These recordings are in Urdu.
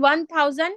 1000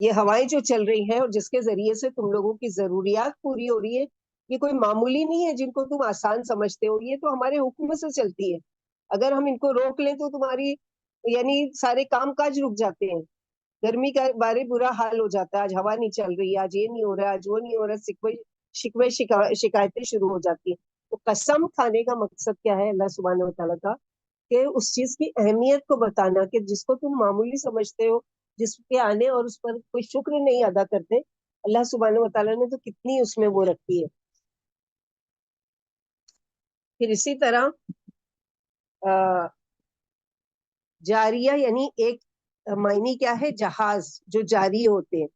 یہ ہوائیں جو چل رہی ہیں اور جس کے ذریعے سے تم لوگوں کی ضروریات پوری ہو رہی ہے، یہ کوئی معمولی نہیں ہے جن کو تم آسان سمجھتے ہو، یہ تو ہمارے حکم سے چلتی ہے. اگر ہم ان کو روک لیں تو تمہاری یعنی سارے کام کاج رک جاتے ہیں. گرمی کا بارے برا حال ہو جاتا ہے، آج ہوا نہیں چل رہی، آج یہ نہیں ہو رہا، آج وہ نہیں ہو رہا، شکوے شکایتیں شروع ہو جاتی ہیں. تو قسم کھانے کا مقصد کیا ہے اللہ سبحانہ و تعالیٰ کا؟ کہ اس چیز کی اہمیت کو بتانا کہ جس کو تم معمولی سمجھتے ہو، جس کے آنے اور اس پر کوئی شکر نہیں ادا کرتے، اللہ سبحانہ و تعالیٰ نے تو کتنی اس میں وہ رکھی ہے. پھر اسی طرح جاریہ یعنی ایک معنی کیا ہے؟ جہاز جو جاری ہوتے ہیں.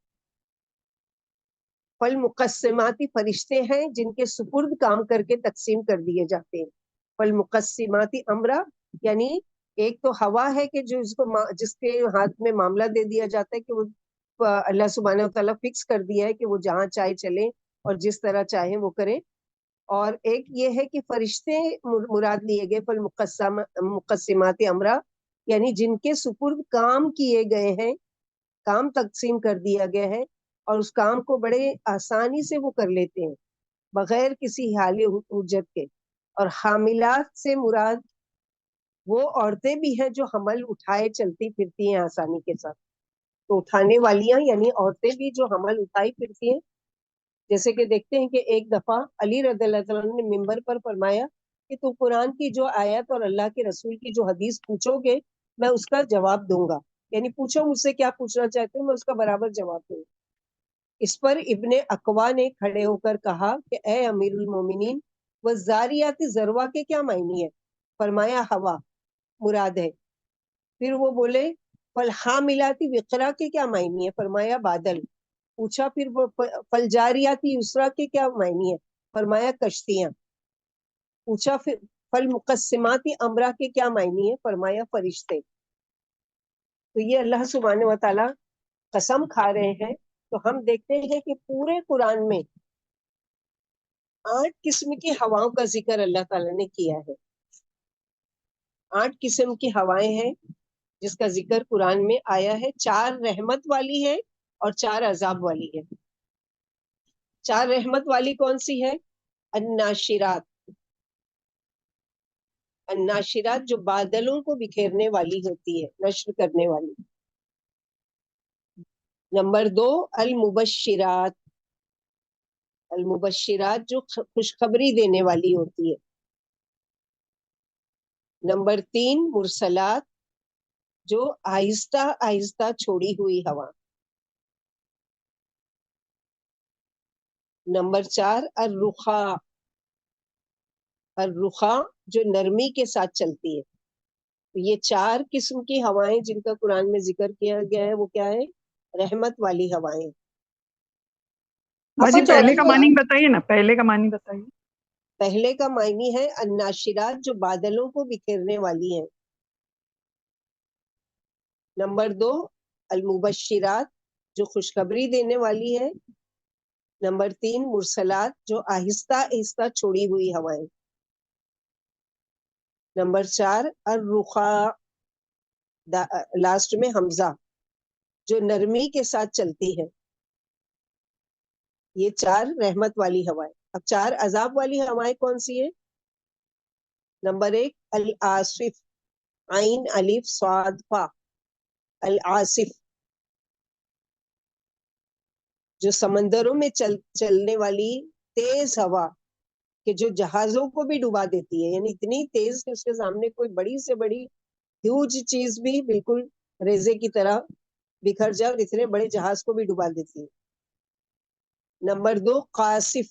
فالمقسماتی فرشتے ہیں جن کے سپرد کام کر کے تقسیم کر دیے جاتے ہیں. فالمقسماتی امرا یعنی ایک تو ہوا ہے کہ جو جس کے ہاتھ میں معاملہ دے دیا جاتا ہے کہ وہ اللہ سبحانہ وتعالیٰ فکس کر دیا ہے کہ وہ جہاں چاہے چلے اور جس طرح چاہے وہ کرے. اور ایک یہ ہے کہ فرشتے مراد لیے گئے مقسمات امرا یعنی جن کے سپرد کام کیے گئے ہیں، کام تقسیم کر دیا گیا ہے اور اس کام کو بڑے آسانی سے وہ کر لیتے ہیں بغیر کسی حال حجت کے. اور حاملات سے مراد وہ عورتیں بھی ہیں جو حمل اٹھائے چلتی پھرتی ہیں آسانی کے ساتھ. تو اٹھانے والیاں یعنی عورتیں بھی جو حمل اٹھائی پھرتی ہیں. جیسے کہ دیکھتے ہیں کہ ایک دفعہ علی رضی اللہ عنہ نے ممبر پر فرمایا کہ تم قرآن کی جو آیت اور اللہ کے رسول کی جو حدیث پوچھو گے میں اس کا جواب دوں گا، یعنی پوچھو مجھ سے کیا پوچھنا چاہتے ہو میں اس کا برابر جواب دوں گا. اس پر ابن اقوا نے کھڑے ہو کر کہا کہ اے امیر المومنین، وہ زاریاتی ذروا کے کیا معنی ہے؟ فرمایا ہوا مراد ہے. پھر وہ بولے فالحاملاتی وقرا کے کیا معنی ہے؟ فرمایا بادل. پوچھا پھر وہ فلجاریاتی یسرا کے کیا معنی ہے؟ فرمایا کشتیاں. پوچھا پھر فالمقسماتی امرا کے کیا معنی ہے؟ فرمایا فرشتے. تو یہ اللہ سبحانہ و تعالیٰ قسم کھا رہے ہیں. تو ہم دیکھتے ہیں کہ پورے قرآن میں 8 قسم کی ہواؤں کا ذکر اللہ تعالیٰ نے کیا ہے. 8 قسم کی ہوائیں ہیں جس کا ذکر قرآن میں آیا ہے. 4 رحمت والی ہے اور 4 عذاب والی ہے. 4 رحمت والی کون سی ہے؟ الناشرات. الناشرات جو بادلوں کو بکھیرنے والی ہوتی ہے، نشر کرنے والی. نمبر 2 المبشرات. المبشرات جو خوشخبری دینے والی ہوتی ہے. نمبر 3 مرسلات جو آہستہ آہستہ چھوڑی ہوئی ہوا. نمبر 4 الرخا. الرخا جو نرمی کے ساتھ چلتی ہے. یہ 4 قسم کی ہوائیں جن کا قرآن میں ذکر کیا گیا ہے وہ کیا ہے؟ رحمت والی ہوائیں. باجی پہلے کا معنی بتائیے نا، پہلے کا معنی بتائیے. پہلے کا معنی ہے الناشرات جو بادلوں کو بکھیرنے والی ہیں. نمبر 2 المبشرات جو خوشخبری دینے والی ہے. نمبر 3 مرسلات جو آہستہ آہستہ چھوڑی ہوئی ہوائیں. نمبر 4 الرخا لاسٹ میں حمزہ جو نرمی کے ساتھ چلتی ہے. یہ 4 رحمت والی ہوائیں. اب 4 عذاب والی ہوائیں کون سی ہیں؟ نمبر 1 العاصف. عین الف صاد فا. العاصف جو سمندروں میں چلنے والی تیز ہوا کہ جو جہازوں کو بھی ڈبا دیتی ہے، یعنی اتنی تیز کہ اس کے سامنے کوئی بڑی سے بڑی ہیوج چیز بھی بالکل ریزے کی طرح بکھر جائے اور اتنے بڑے جہاز کو بھی ڈبا دیتی ہے. نمبر 2 قاصف.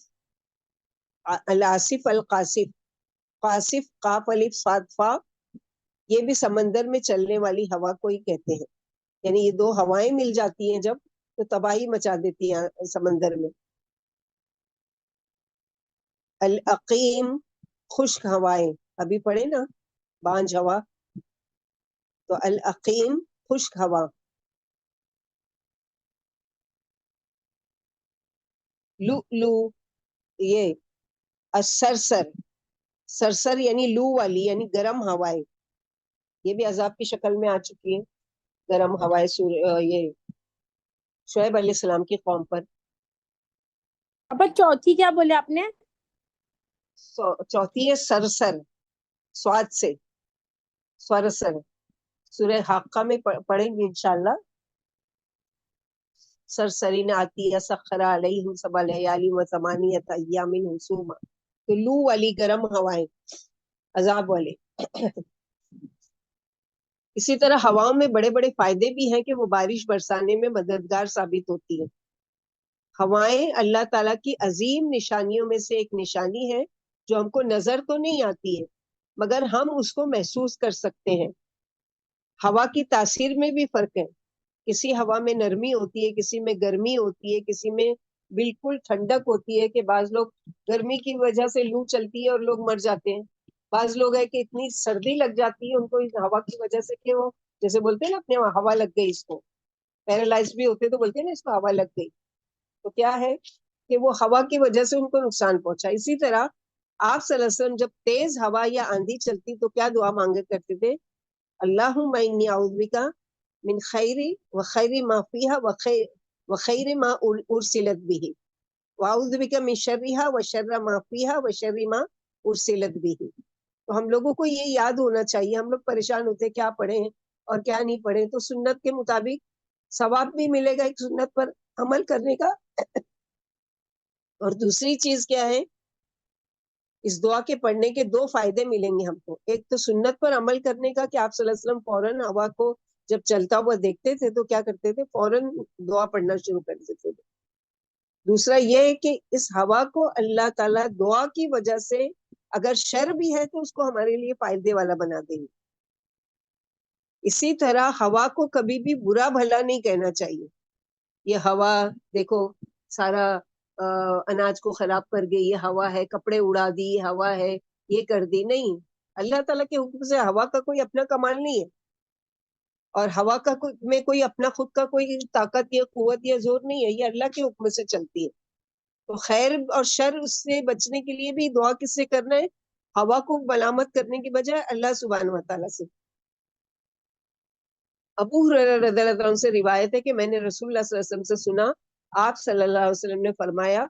العاصف القاصف. قاصف قاف الف صاد فا یہ بھی سمندر میں چلنے والی ہوا کو ہی کہتے ہیں. یعنی یہ 2 ہوائیں مل جاتی ہیں جب تو تباہی مچا دیتی ہیں سمندر میں. العقیم خشک ہوائیں، ابھی پڑھے نا بانجھ ہوا، تو العقیم خشک ہوا. لو یہ السرسر. سرسر یعنی لو والی یعنی گرم ہوائیں، یہ بھی عذاب کی شکل میں آ چکی ہے. گرم ہوائیں یہ شعیب علیہ السلام کی قوم پر. ابا چوتھی کیا بولے آپ نے؟ چوتھی ہے سرسر، سواد سے سرسر. سورہ حاقہ میں پڑھیں گے انشاءاللہ. سرسرین آتیہ سخر علیہم سبع لیال و ثمانیۃ ایام حسوما. تو لو والی گرم ہوائیں، عذاب والے. اسی طرح ہواؤں میں بڑے بڑے فائدے بھی ہیں کہ وہ بارش برسانے میں مددگار ثابت ہوتی ہے. ہوائیں اللہ تعالیٰ کی عظیم نشانیوں میں سے ایک نشانی ہے جو ہم کو نظر تو نہیں آتی ہے مگر ہم اس کو محسوس کر سکتے ہیں. ہوا کی تاثیر میں بھی فرق ہے. کسی ہوا میں نرمی ہوتی ہے، کسی میں گرمی ہوتی ہے، کسی میں بالکل ٹھنڈک ہوتی ہے کہ بعض لوگ گرمی کی وجہ سے لو چلتی ہے اور لوگ مر جاتے ہیں. بعض لوگ ہے کہ اتنی سردی لگ جاتی ہے ان کو اس ہوا کی وجہ سے کہ وہ جیسے بولتے ہیں نا اپنے وہاں ہوا لگ گئی، اس کو پیرالائز بھی ہوتے تو بولتے ہیں نا اس کو ہوا لگ گئی. تو کیا ہے کہ وہ ہوا کی وجہ سے ان کو نقصان پہنچا. اسی طرح آپ صلی اللہ علیہ وسلم جب تیز ہوا یا آندھی چلتی تو کیا دعا مانگا کرتے تھے؟ اللہم انی اعوذ بک من خیر و خیر ما فیہا و خیر ما ارسلت به واعوذ بک من شرہا و شر ما فیہا و شر ما ارسلت به. تو ہم لوگوں کو یہ یاد ہونا چاہیے. ہم لوگ پریشان ہوتے کیا پڑھیں اور کیا نہیں پڑھیں. تو سنت کے مطابق ثواب بھی ملے گا ایک سنت پر عمل کرنے کا. اور دوسری چیز کیا ہے، اس دعا کے پڑھنے کے دو فائدے ملیں گے ہم کو. ایک تو سنت پر عمل کرنے کا کہ آپ صلی اللہ علیہ وسلم فوراً ہوا کو جب چلتا ہوا دیکھتے تھے تو کیا کرتے تھے؟ فوراً دعا پڑھنا شروع کر دیتے تھے. دوسرا یہ ہے کہ اس ہوا کو اللہ تعالیٰ دعا کی وجہ سے اگر شر بھی ہے تو اس کو ہمارے لیے فائدے والا بنا دیں گے. اسی طرح ہوا کو کبھی بھی برا بھلا نہیں کہنا چاہیے. یہ ہوا دیکھو سارا اناج کو خراب کر گئی، یہ ہوا ہے، کپڑے اڑا دی، یہ ہوا ہے، یہ کر دی. نہیں، اللہ تعالیٰ کے حکم سے ہوا کا کوئی اپنا کمال نہیں ہے اور ہوا کا میں کوئی اپنا خود کا کوئی طاقت یا قوت یا زور نہیں ہے. یہ اللہ کے حکم سے چلتی ہے. تو خیر اور شر اس سے بچنے کے لیے بھی دعا کس سے کرنا ہے؟ ہوا کو ملامت کرنے کی بجائے اللہ سبحانہ و تعالیٰ سے. ابو ہریرہ رضی اللہ عنہ سے روایت ہے کہ میں نے رسول اللہ صلی اللہ علیہ وسلم سے سنا، آپ صلی اللہ علیہ وسلم نے فرمایا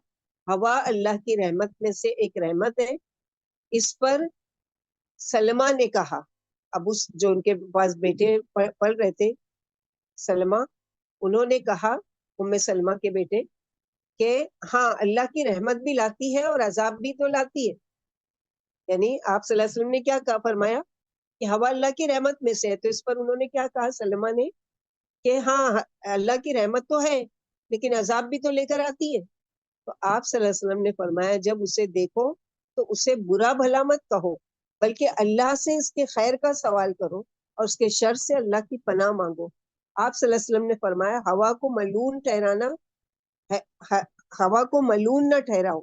ہوا اللہ کی رحمت میں سے ایک رحمت ہے. اس پر سلمہ نے کہا، ابو جو ان کے پاس بیٹے پڑھ رہے تھے سلمہ، انہوں نے کہا ام سلمہ کے بیٹے کہ ہاں اللہ کی رحمت بھی لاتی ہے اور عذاب بھی تو لاتی ہے. یعنی آپ صلی اللہ علیہ وسلم نے کیا کہا، فرمایا کہ ہوا اللہ کی رحمت میں سے ہے. تو اس پر انہوں نے کیا کہا سلمہ نے کہ ہاں اللہ کی رحمت تو ہے لیکن عذاب بھی تو لے کر آتی ہے. تو آپ صلی اللہ علیہ وسلم نے فرمایا جب اسے دیکھو تو اسے برا بھلا مت کہو بلکہ اللہ سے اس کے خیر کا سوال کرو اور اس کے شر سے اللہ کی پناہ مانگو. آپ صلی اللہ علیہ وسلم نے فرمایا ہوا کو ملعون ٹھہرانا، ہوا کو ملعون نہ ٹھہراؤ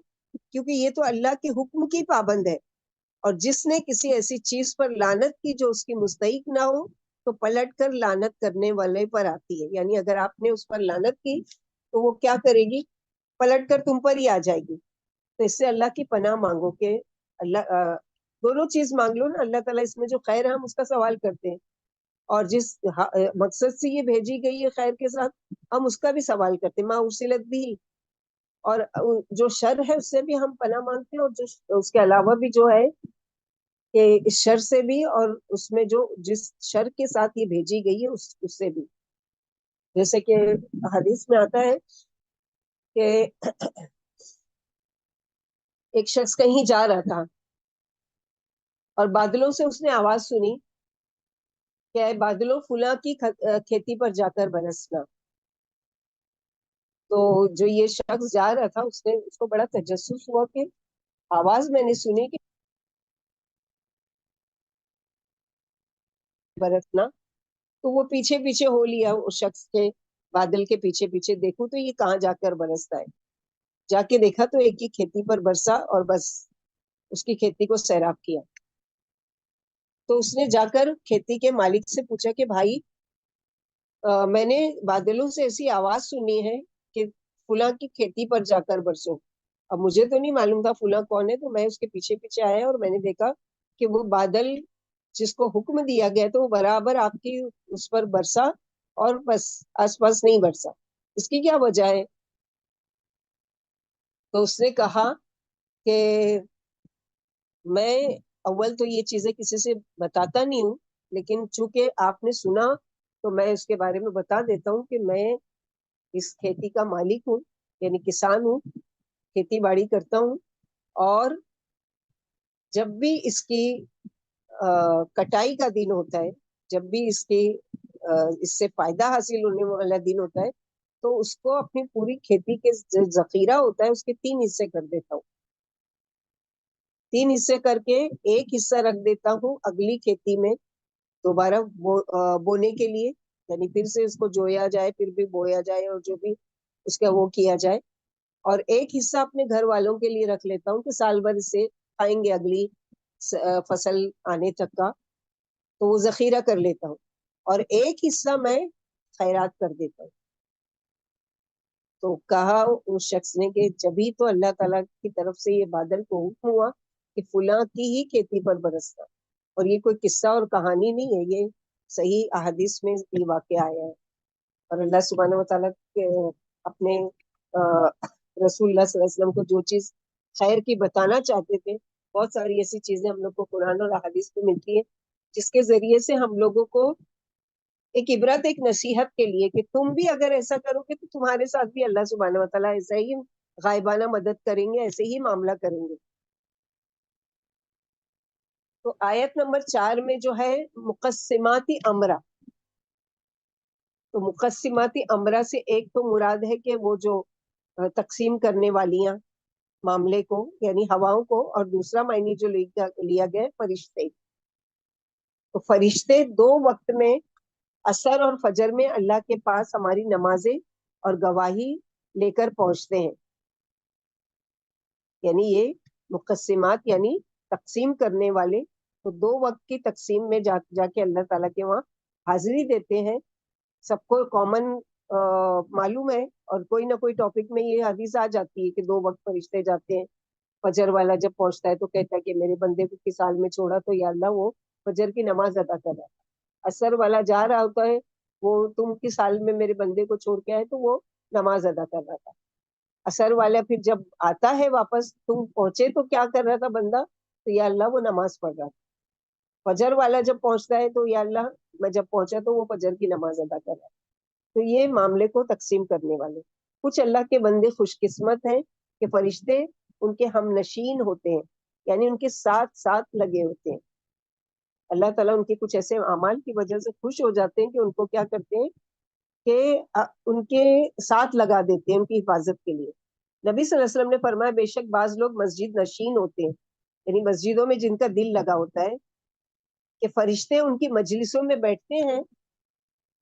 کیونکہ یہ تو اللہ کے حکم کی پابند ہے اور جس نے کسی ایسی چیز پر لعنت کی جو اس کی مستحق نہ ہو تو پلٹ کر لعنت کرنے والے پر آتی ہے. یعنی اگر آپ نے اس پر لعنت کی تو وہ کیا کرے گی؟ پلٹ کر تم پر ہی آ جائے گی. تو اس سے اللہ کی پناہ مانگو کہ اللہ دونوں چیز مانگ لو نا. اللہ تعالیٰ اس میں جو خیر ہے ہم اس کا سوال کرتے ہیں اور جس مقصد سے یہ بھیجی گئی ہے خیر کے ساتھ ہم اس کا بھی سوال کرتے ہیں. ماں ارسلت بھی، اور جو شر ہے اس سے بھی ہم پناہ مانگتے ہیں اور جو اس کے علاوہ بھی جو ہے کہ اس شر سے بھی اور اس میں جو جس شر کے ساتھ یہ بھیجی گئی ہے اس سے بھی. جیسے کہ حدیث میں آتا ہے کہ ایک شخص کہیں جا رہا تھا اور بادلوں سے اس نے آواز سنی کہ اے بادلوں فلاں کی کھیتی پر جا کر برسنا. تو جو یہ شخص جا رہا تھا اس کو بڑا تجسس ہوا کہ آواز میں نے سنی کہ برسنا. تو وہ پیچھے پیچھے ہو لیا اس شخص کے، بادل کے پیچھے پیچھے دیکھوں تو یہ کہاں جا کر برستا ہے. جا کے دیکھا تو ایک ہی کھیتی پر برسا اور بس اس کی کھیتی کو سیراب کیا. تو اس نے جا کر کھیتی کے مالک سے پوچھا کہ بھائی میں نے بادلوں سے ایسی آواز سنی ہے کہ فلاں کی کھیتی پر جا کر برسو. اب مجھے تو نہیں معلوم تھا فلاں کون ہے، تو میں اس کے پیچھے پیچھے آیا اور میں نے دیکھا کہ وہ بادل جس کو حکم دیا گیا تو وہ برابر آپ کی اس پر برسا اور بس آس پاس نہیں برسا. اس کی کیا وجہ ہے؟ تو اس نے کہا کہ میں اول تو یہ چیزیں کسی سے بتاتا نہیں ہوں، لیکن چونکہ آپ نے سنا تو میں اس کے بارے میں بتا دیتا ہوں کہ میں اس کھیتی کا مالک ہوں، یعنی کسان ہوں، کھیتی باڑی کرتا ہوں، اور جب بھی اس کی کٹائی کا دن ہوتا ہے، جب بھی اس سے فائدہ حاصل ہونے والا دن ہوتا ہے، تو اس کو اپنی پوری کھیتی کے ذخیرہ ہوتا ہے اس کے 3 حصے کر دیتا ہوں، 3 حصے کر کے ایک حصہ رکھ دیتا ہوں اگلی کھیتی میں دوبارہ بونے کے لیے، یعنی پھر سے اس کو جویا جائے، پھر بھی بویا جائے، اور جو بھی اس کا وہ کیا جائے، اور ایک حصہ اپنے گھر والوں کے لیے رکھ لیتا ہوں کہ سال بھر سے کھائیں گے اگلی فصل آنے تک کا، تو وہ ذخیرہ کر لیتا ہوں، اور ایک حصہ میں خیرات کر دیتا ہوں۔ تو کہا اس شخص نے کہ جبھی تو اللہ تعالیٰ کی طرف سے یہ بادل کو حکم ہوا کہ فلاں کی ہی کھیتی پر برستا، اور یہ کوئی قصہ اور کہانی نہیں ہے، یہ صحیح احادیث میں یہ واقعہ آیا ہے، اور اللہ سبحانہ وتعالیٰ کے اپنے رسول اللہ صلی اللہ علیہ وسلم کو جو چیز خیر کی بتانا چاہتے تھے، بہت ساری ایسی چیزیں ہم لوگ کو قرآن اور احادیث میں ملتی ہے جس کے ذریعے سے ہم لوگوں کو ایک عبرت، ایک نصیحت کے لیے کہ تم بھی اگر ایسا کرو گے تو تمہارے ساتھ بھی اللہ سبحانہ وتعالیٰ ایسا ہی غائبانہ مدد کریں گے، ایسے ہی معاملہ کریں گے۔ تو آیت نمبر 4 میں جو ہے مقسماتی امرہ، تو مقسماتی امرہ سے ایک تو مراد ہے کہ وہ جو تقسیم کرنے والیاں معاملے کو، یعنی ہواؤں کو، اور دوسرا معنی جو لیا گیا فرشتے۔ تو فرشتے 2 وقت میں، عصر اور فجر میں، اللہ کے پاس ہماری نمازیں اور گواہی لے کر پہنچتے ہیں، یعنی یہ مقسمات یعنی تقسیم کرنے والے، تو 2 وقت کی تقسیم میں جا کے اللہ تعالیٰ کے وہاں حاضری دیتے ہیں۔ سب کو کامن معلوم ہے، اور کوئی نہ کوئی ٹاپک میں یہ حدیث آ جاتی ہے کہ 2 وقت فرشتے جاتے ہیں۔ فجر والا جب پہنچتا ہے تو کہتا ہے کہ میرے بندے کو کس حال میں چھوڑا، تو یا اللہ وہ فجر کی نماز ادا کر رہا ہے۔ عصر والا جا رہا ہوتا ہے، وہ تم کس حال میں میرے بندے کو چھوڑ کے آئے، تو وہ نماز ادا کر رہا تھا۔ عصر والا پھر جب آتا ہے واپس، تم پہنچے تو کیا کر رہا تھا بندہ، تو یا اللہ وہ نماز پڑھ رہا تھا۔ فجر والا جب پہنچتا ہے تو یا اللہ میں جب پہنچا تو وہ فجر کی نماز ادا کر رہا ہے۔ تو یہ معاملے کو تقسیم کرنے والے کچھ اللہ کے بندے خوش قسمت ہیں کہ فرشتے ان کے ہم نشین ہوتے ہیں، یعنی ان کے ساتھ ساتھ لگے ہوتے ہیں۔ اللہ تعالیٰ ان کے کچھ ایسے اعمال کی وجہ سے خوش ہو جاتے ہیں کہ ان کو کیا کرتے ہیں کہ ان کے ساتھ لگا دیتے ہیں ان کی حفاظت کے لیے۔ نبی صلی اللہ علیہ وسلم نے فرمایا بے شک بعض لوگ مسجد نشین ہوتے ہیں، یعنی مسجدوں میں جن کا دل لگا ہوتا ہے، کہ فرشتے ان کی مجلسوں میں بیٹھتے ہیں،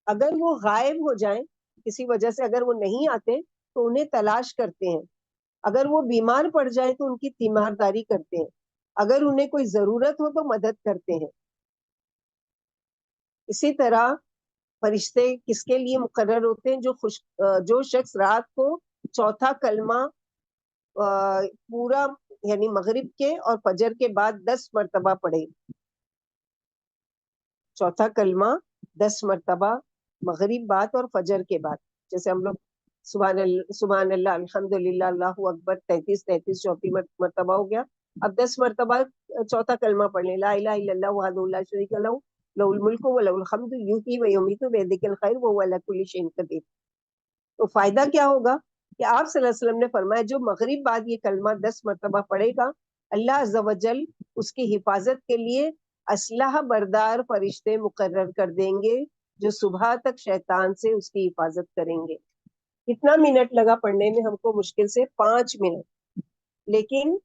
اگر وہ غائب ہو جائیں کسی وجہ سے، اگر وہ نہیں آتے تو انہیں تلاش کرتے ہیں، اگر وہ بیمار پڑ جائیں تو ان کی تیمارداری کرتے ہیں، اگر انہیں کوئی ضرورت ہو تو مدد کرتے ہیں۔ اسی طرح فرشتے کس کے لیے مقرر ہوتے ہیں؟ جو شخص رات کو چوتھا کلمہ پورا، یعنی مغرب کے اور فجر کے بعد 10 مرتبہ پڑھے، چوتھا کلمہ 10 مرتبہ مغرب بعد اور فجر کے بعد، جیسے ہم لوگ سبحان اللہ الحمدللہ اللہ اکبر 33 چوتھی مرتبہ ہو گیا، اب 10 مرتبہ چوتھا کلمہ پڑھ لیں، لا الہ الا اللہ وحدہ لا شریک لہ لہ الملک و لہ الحمد یحیی و یمیت بیدہ الخیر وہو علی کل شیء قدیر۔ تو فائدہ کیا ہوگا کہ آپ صلی اللہ علیہ وسلم نے فرمایا جو مغرب بعد یہ کلمہ 10 مرتبہ پڑھے گا، اللہ عز و جل اس کی حفاظت کے لیے اسلحہ بردار فرشتے مقرر کر دیں گے جو صبح تک شیطان سے اس کی حفاظت کریں گے۔ کتنا منٹ لگا پڑھنے میں ہم کو؟ مشکل سے 5 منٹ، لیکن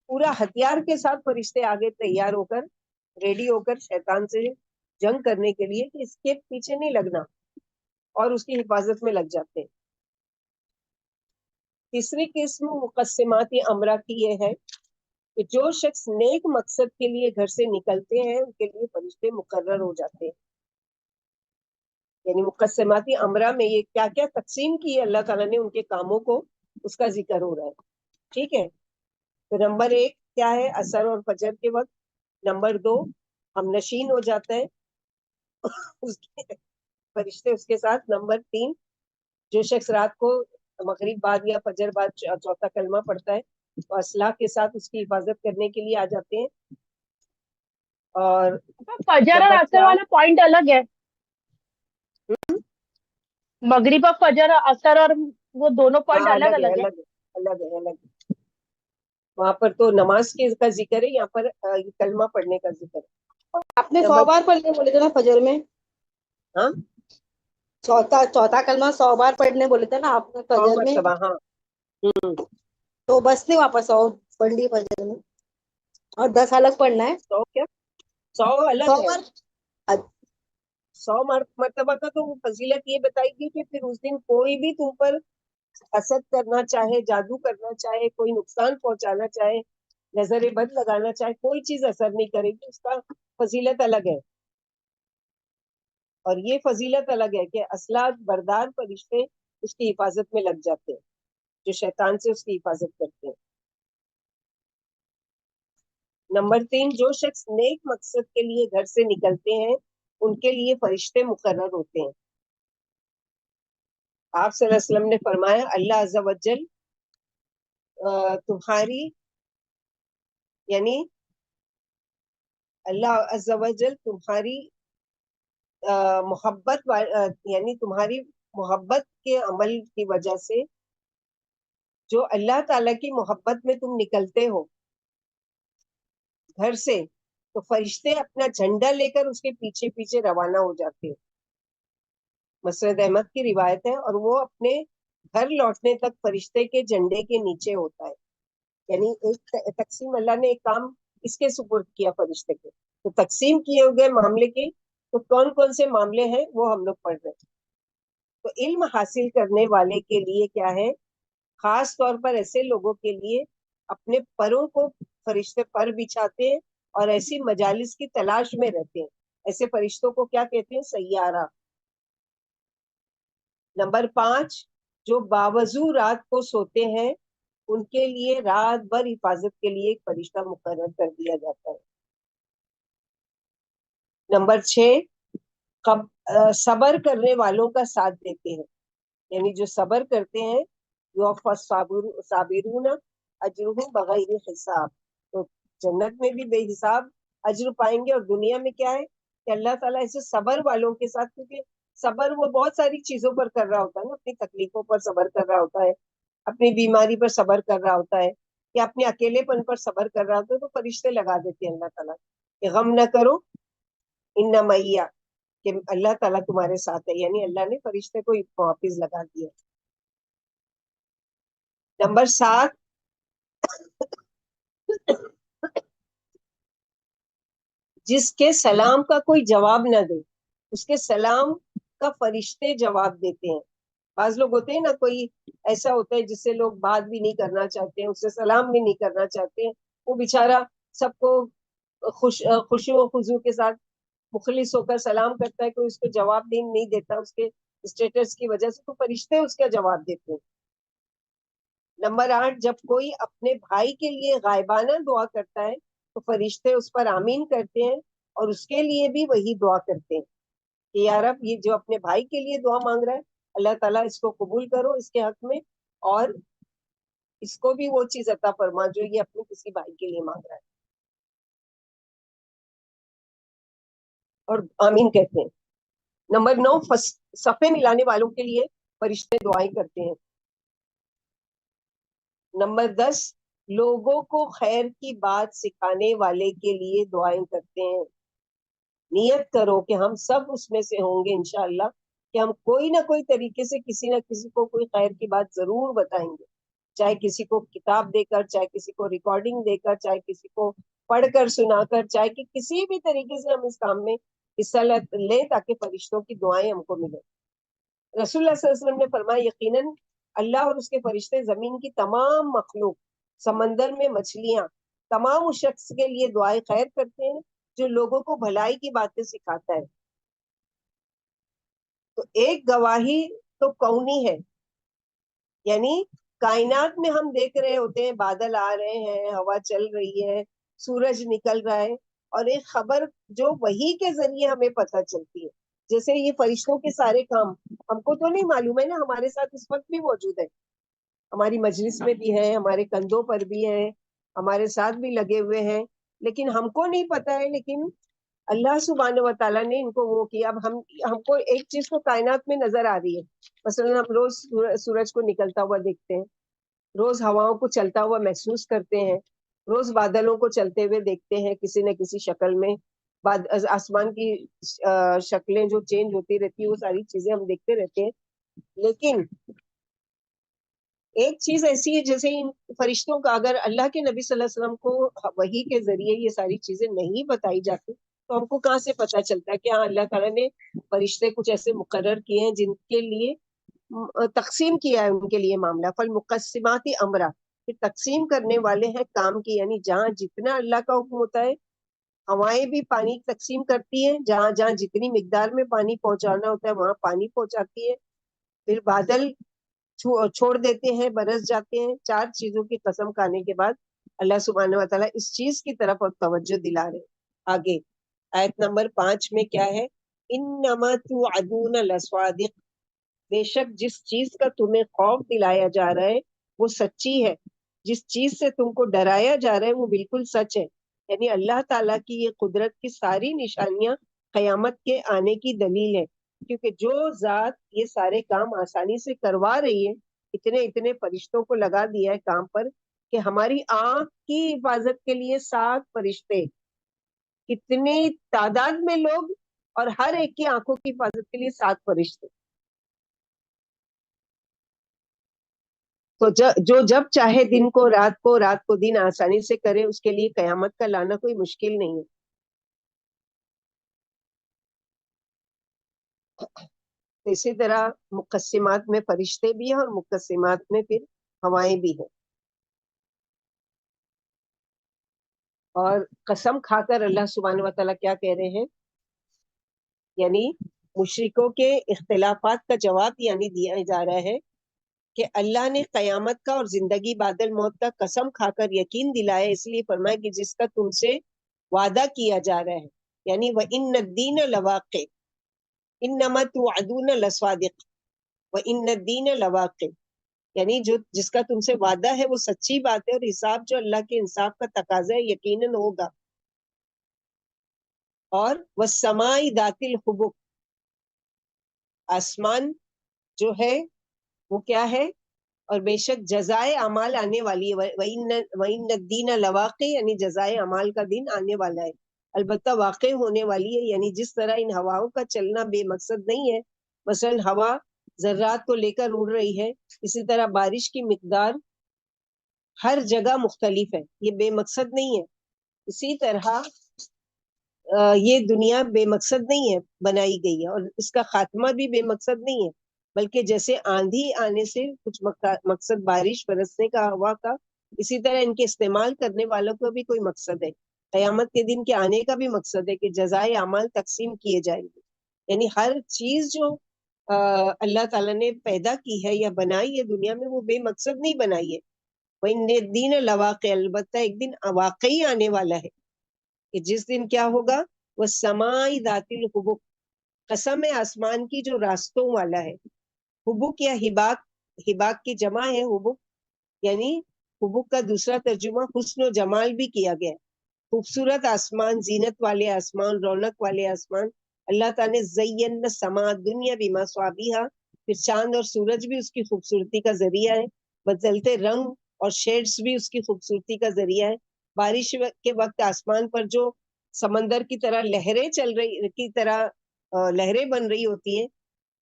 پورا ہتھیار کے ساتھ فرشتے آگے تیار ہو کر، ریڈی ہو کر شیطان سے جنگ کرنے کے لیے، کہ اس کے پیچھے نہیں لگنا، اور اس کی حفاظت میں لگ جاتے ہیں۔ تیسری قسم مقسماتی امرہ کی یہ ہے کہ جو شخص نیک مقصد کے لیے گھر سے نکلتے ہیں ان کے لیے فرشتے مقرر ہو جاتے ہیں۔ یعنی مقسماتی امرہ میں یہ کیا کیا تقسیم کی ہے اللہ تعالیٰ نے ان کے کاموں کو، اس کا ذکر ہو رہا ہے، ٹھیک ہے۔ تو نمبر 1 کیا ہے؟ عصر اور فجر کے وقت۔ نمبر 2 ہم نشین ہو جاتا ہے فرشتے اس کے ساتھ۔ نمبر 3 جو شخص رات کو مغرب بعد یا فجر بعد چوتھا کلمہ پڑھتا ہے تو اسلحہ کے ساتھ اس کی حفاظت کرنے کے لیے آ جاتے ہیں. اور فجر اور نمبر اثر 4 والا پوائنٹ الگ ہے. مغرب اور فجر اثر اور وہ دونوں پوائنٹ ہاں الگ الگ ہے الگ ہے. الگ ہے الگ ہے الگ ہے. وہاں پر تو نماز کا ذکر ہے, یہاں پر کلمہ پڑھنے کا ذکر ہے. آپ نے 100 نمبر بار پڑھنے بولے تھے نا فجر میں, ہاں چوتھا کلمہ 100 بار پڑھنے بولے تھے نا آپ نے 100 فجر میں, مرتبہ. ہاں تو بس نہیں واپس 100 پڑھ لی فجر میں, اور 10 الگ پڑھنا ہے. 100 کیا 100 الگ 100 ہے. بار 100 مرتبہ کا تو فضیلت یہ بتائی گی کہ پھر اس دن کوئی بھی تم پر حسد کرنا چاہے, جادو کرنا چاہے, کوئی نقصان پہنچانا چاہے, نظر بد لگانا چاہے, کوئی چیز اثر نہیں کرے گی. اس کا فضیلت الگ ہے. اور یہ فضیلت الگ ہے کہ اسلحہ بردار فرشتے اس کی حفاظت میں لگ جاتے ہیں, جو شیطان سے اس کی حفاظت کرتے ہیں. نمبر 3, جو شخص نیک مقصد کے لیے گھر سے نکلتے ہیں ان کے لیے فرشتے مقرر ہوتے ہیں. آپ صلی اللہ علیہ وسلم نے فرمایا اللہ عز و جل تمہاری یعنی اللہ عز و جل تمہاری محبت یعنی تمہاری محبت کے عمل کی وجہ سے جو اللہ تعالیٰ کی محبت میں تم نکلتے ہو گھر سے, تو فرشتے اپنا جھنڈا لے کر اس کے پیچھے پیچھے روانہ ہو جاتے ہیں. مسند احمد کی روایت ہے, اور وہ اپنے گھر لوٹنے تک فرشتے کے جھنڈے کے نیچے ہوتا ہے. یعنی ایک تقسیم اللہ نے ایک کام اس کے سپرد کیا فرشتے کے, تو تقسیم کیے ہوئے معاملے کے تو کون کون سے معاملے ہیں وہ ہم لوگ پڑھ رہے ہیں. تو علم حاصل کرنے والے کے لیے کیا ہے, خاص طور پر ایسے لوگوں کے لیے اپنے پروں کو فرشتے پر بچھاتے ہیں اور ایسی مجالس کی تلاش میں رہتے ہیں. ایسے فرشتوں کو کیا کہتے ہیں, سیارہ. نمبر 5, جو باوضو رات کو سوتے ہیں ان کے لیے رات بھر حفاظت کے لیے ایک فرشتہ مقرر کر دیا جاتا ہے. نمبر 6, صبر کرنے والوں کا ساتھ دیتے ہیں. یعنی جو صبر کرتے ہیں یوفی الصابرون اجرهم بغیر حساب, تو جنت میں بھی بے حساب اجر پائیں گے. اور دنیا میں کیا ہے کہ اللہ تعالیٰ ایسے صبر والوں کے ساتھ, کیونکہ صبر وہ بہت ساری چیزوں پر کر رہا ہوتا ہے نا, اپنی تکلیفوں پر صبر کر رہا ہوتا ہے, اپنی بیماری پر صبر کر رہا ہوتا ہے, یا اپنے اکیلے پن پر صبر کر رہا ہوتا ہے, تو فرشتے لگا دیتے ہیں اللہ تعالیٰ کہ غم نہ کرو ان معیہ, کہ اللہ تعالیٰ تمہارے ساتھ ہے. یعنی اللہ نے فرشتے کو محافظ لگا دیا. نمبر 7, جس کے سلام کا کوئی جواب نہ دے اس کے سلام کا فرشتے جواب دیتے ہیں. بعض لوگ ہوتے ہیں نا, کوئی ایسا ہوتا ہے جس سے لوگ بات بھی نہیں کرنا چاہتے ہیں, اس سے سلام بھی نہیں کرنا چاہتے ہیں, وہ بیچارہ سب کو خوشی و خضوع کے ساتھ مخلص ہو کر سلام کرتا ہے, کوئی اس کو جواب نہیں دیتا اس کے اسٹیٹس کی وجہ سے, تو فرشتے اس کا جواب دیتے ہیں. نمبر 8, جب کوئی اپنے بھائی کے لیے غائبانہ دعا کرتا ہے تو فرشتے اس پر آمین کرتے ہیں اور اس کے لیے بھی وہی دعا کرتے ہیں کہ یا رب یہ جو اپنے بھائی کے لیے دعا مانگ رہا ہے اللہ تعالیٰ اس کو قبول کرو اس کے حق میں, اور اس کو بھی وہ چیز عطا فرما جو یہ اپنے کسی بھائی کے لیے مانگ رہا ہے, اور آمین کہتے ہیں. نمبر 9, صفے ملانے والوں کے لیے فرشتے دعائیں کرتے ہیں. نمبر 10, لوگوں کو خیر کی بات سکھانے والے کے لیے دعائیں کرتے ہیں. نیت کرو کہ ہم سب اس میں سے ہوں گے انشاءاللہ, کہ ہم کوئی نہ کوئی طریقے سے کسی نہ کسی کو کوئی خیر کی بات ضرور بتائیں گے, چاہے کسی کو کتاب دے کر, چاہے کسی کو ریکارڈنگ دے کر, چاہے کسی کو پڑھ کر سنا کر, چاہے کہ کسی بھی طریقے سے ہم اس کام میں حصہ لیں تاکہ فرشتوں کی دعائیں ہم کو ملیں. رسول اللہ صلی اللہ علیہ وسلم نے فرمایا یقیناً اللہ اور اس کے فرشتے زمین کی تمام مخلوق, سمندر میں مچھلیاں, تمام اس شخص کے لیے دعائیں خیر کرتے ہیں جو لوگوں کو بھلائی کی باتیں سکھاتا ہے. تو ایک گواہی تو کونی ہے, یعنی کائنات میں ہم دیکھ رہے ہوتے ہیں بادل آ رہے ہیں, ہوا چل رہی ہے, سورج نکل رہا ہے, اور ایک خبر جو وحی کے ذریعے ہمیں پتہ چلتی ہے جیسے یہ فرشتوں کے سارے کام ہم کو تو نہیں معلوم ہے نا، ہمارے ساتھ اس وقت بھی موجود ہے، ہماری مجلس میں بھی ہے، ہمارے کندھوں پر بھی ہے، ہمارے ساتھ بھی لگے ہوئے ہیں، لیکن ہم کو نہیں پتا ہے. لیکن اللہ سبحانہ و تعالیٰ نے ان کو وہ کیا. اب ہم کو ایک چیز تو کائنات میں نظر آ رہی ہے، مثلا ہم روز سورج کو نکلتا ہوا دیکھتے ہیں، روز ہواؤں کو چلتا ہوا محسوس کرتے ہیں، روز بادلوں کو چلتے ہوئے دیکھتے ہیں کسی نہ کسی شکل میں. آسمان کی شکلیں جو چینج ہوتی رہتی ہے وہ ساری چیزیں ہم دیکھتے رہتے ہیں. لیکن ایک چیز ایسی ہے، جیسے ان فرشتوں کا اگر اللہ کے نبی صلی اللہ علیہ وسلم کو وحی کے ذریعے یہ ساری چیزیں نہیں بتائی جاتی تو ہم کو کہاں سے پتا چلتا ہے کہ ہاں اللہ تعالیٰ نے فرشتے کچھ ایسے مقرر کیے ہیں جن کے لیے تقسیم کیا ہے ان کے لیے معاملہ. فالمقسمات امرا، تقسیم کرنے والے ہیں کام کی، یعنی جہاں جتنا اللہ کا حکم ہوتا ہے ہوائیں بھی پانی تقسیم کرتی ہیں، جہاں جہاں جتنی مقدار میں پانی پہنچانا ہوتا ہے وہاں پانی پہنچاتی ہے. پھر بادل چھوڑ دیتے ہیں، برس جاتے ہیں. 4 چیزوں کی قسم کھانے کے بعد اللہ سبحانہ و تعالیٰ اس چیز کی طرف توجہ دلا رہے. آگے آیت نمبر 5 میں کیا ہے؟ انما توعدون لصادق، بے شک جس چیز کا تمہیں خوف دلایا جا رہا ہے وہ سچی ہے، جس چیز سے تم کو ڈرایا جا رہا ہے وہ بالکل سچ ہے. یعنی اللہ تعالیٰ کی یہ قدرت کی ساری نشانیاں قیامت کے آنے کی دلیل ہے، کیونکہ جو ذات یہ سارے کام آسانی سے کروا رہی ہے، اتنے فرشتوں کو لگا دیا ہے کام پر کہ ہماری آنکھ کی حفاظت کے لیے 7 فرشتے، کتنی تعداد میں لوگ، اور ہر ایک کی آنکھوں کی حفاظت کے لیے 7 فرشتے. تو جو جب چاہے دن کو رات کو، رات کو دن آسانی سے کرے، اس کے لیے قیامت کا لانا کوئی مشکل نہیں ہے. اسی طرح مقسمات میں فرشتے بھی ہیں اور مقسمات میں پھر ہوائیں بھی ہیں. اور قسم کھا کر اللہ سبحانہ و تعالیٰ کیا کہہ رہے ہیں؟ یعنی مشرکوں کے اختلافات کا جواب یعنی دیا جا رہا ہے کہ اللہ نے قیامت کا اور زندگی بعد الموت کا قسم کھا کر یقین دلایا، اس لیے فرمایا کہ جس کا تم سے وعدہ کیا جا رہا ہے. یعنی وَإِنَّ الدِّينَ لَوَاقِعٌ إِنَّمَا تُوعَدُونَ لَصَادِقٌ وَإِنَّ الدِّينَ لَوَاقِعٌ، یعنی جس کا تم سے وعدہ ہے وہ سچی بات ہے، اور حساب جو اللہ کے انصاف کا تقاضا ہے یقیناً ہوگا. اور وَالسَّمَاءِ ذَاتِ الْحُبُكِ، آسمان جو ہے وہ کیا ہے؟ اور بے شک جزائے اعمال آنے والی ہے. وَإِنَّ الدِّينَ لَوَاقِعٌ، یعنی جزائے اعمال کا دن آنے والا ہے، البتہ واقع ہونے والی ہے. یعنی جس طرح ان ہواؤں کا چلنا بے مقصد نہیں ہے، مثلا ہوا ذرات کو لے کر اڑ رہی ہے، اسی طرح بارش کی مقدار ہر جگہ مختلف ہے، یہ بے مقصد نہیں ہے. اسی طرح یہ دنیا بے مقصد نہیں ہے بنائی گئی ہے، اور اس کا خاتمہ بھی بے مقصد نہیں ہے، بلکہ جیسے آندھی آنے سے کچھ مقصد بارش برسنے کا، ہوا کا، اسی طرح ان کے استعمال کرنے والوں کو بھی کوئی مقصد ہے. قیامت کے دن کے آنے کا بھی مقصد ہے کہ جزائے اعمال تقسیم کیے جائیں گے. یعنی ہر چیز جو اللہ تعالیٰ نے پیدا کی ہے یا بنائی ہے دنیا میں، وہ بے مقصد نہیں بنائی ہے. وَإِنَّ الدِّينَ لَوَاقِعٌ، البتہ ایک دن واقعی آنے والا ہے کہ جس دن کیا ہوگا؟ وَالسَّمَاءِ ذَاتِ الْحُبُكِ، قسم ہے آسمان کی جو راستوں والا ہے. حبک یا ہباک، ہباک کی جمع ہے حبک، یعنی حبک کا دوسرا ترجمہ حسن و جمال بھی کیا گیا. خوبصورت آسمان، زینت والے آسمان، رونق والے آسمان. اللہ تعالیٰ نے زین السماء الدنیا بمصابیح، پھر چاند اور سورج بھی اس کی خوبصورتی کا ذریعہ ہے، بدلتے رنگ اور شیڈز بھی اس کی خوبصورتی کا ذریعہ ہے. بارش کے وقت آسمان پر جو سمندر کی طرح لہریں چل رہی کی طرح لہریں بن رہی ہوتی ہیں،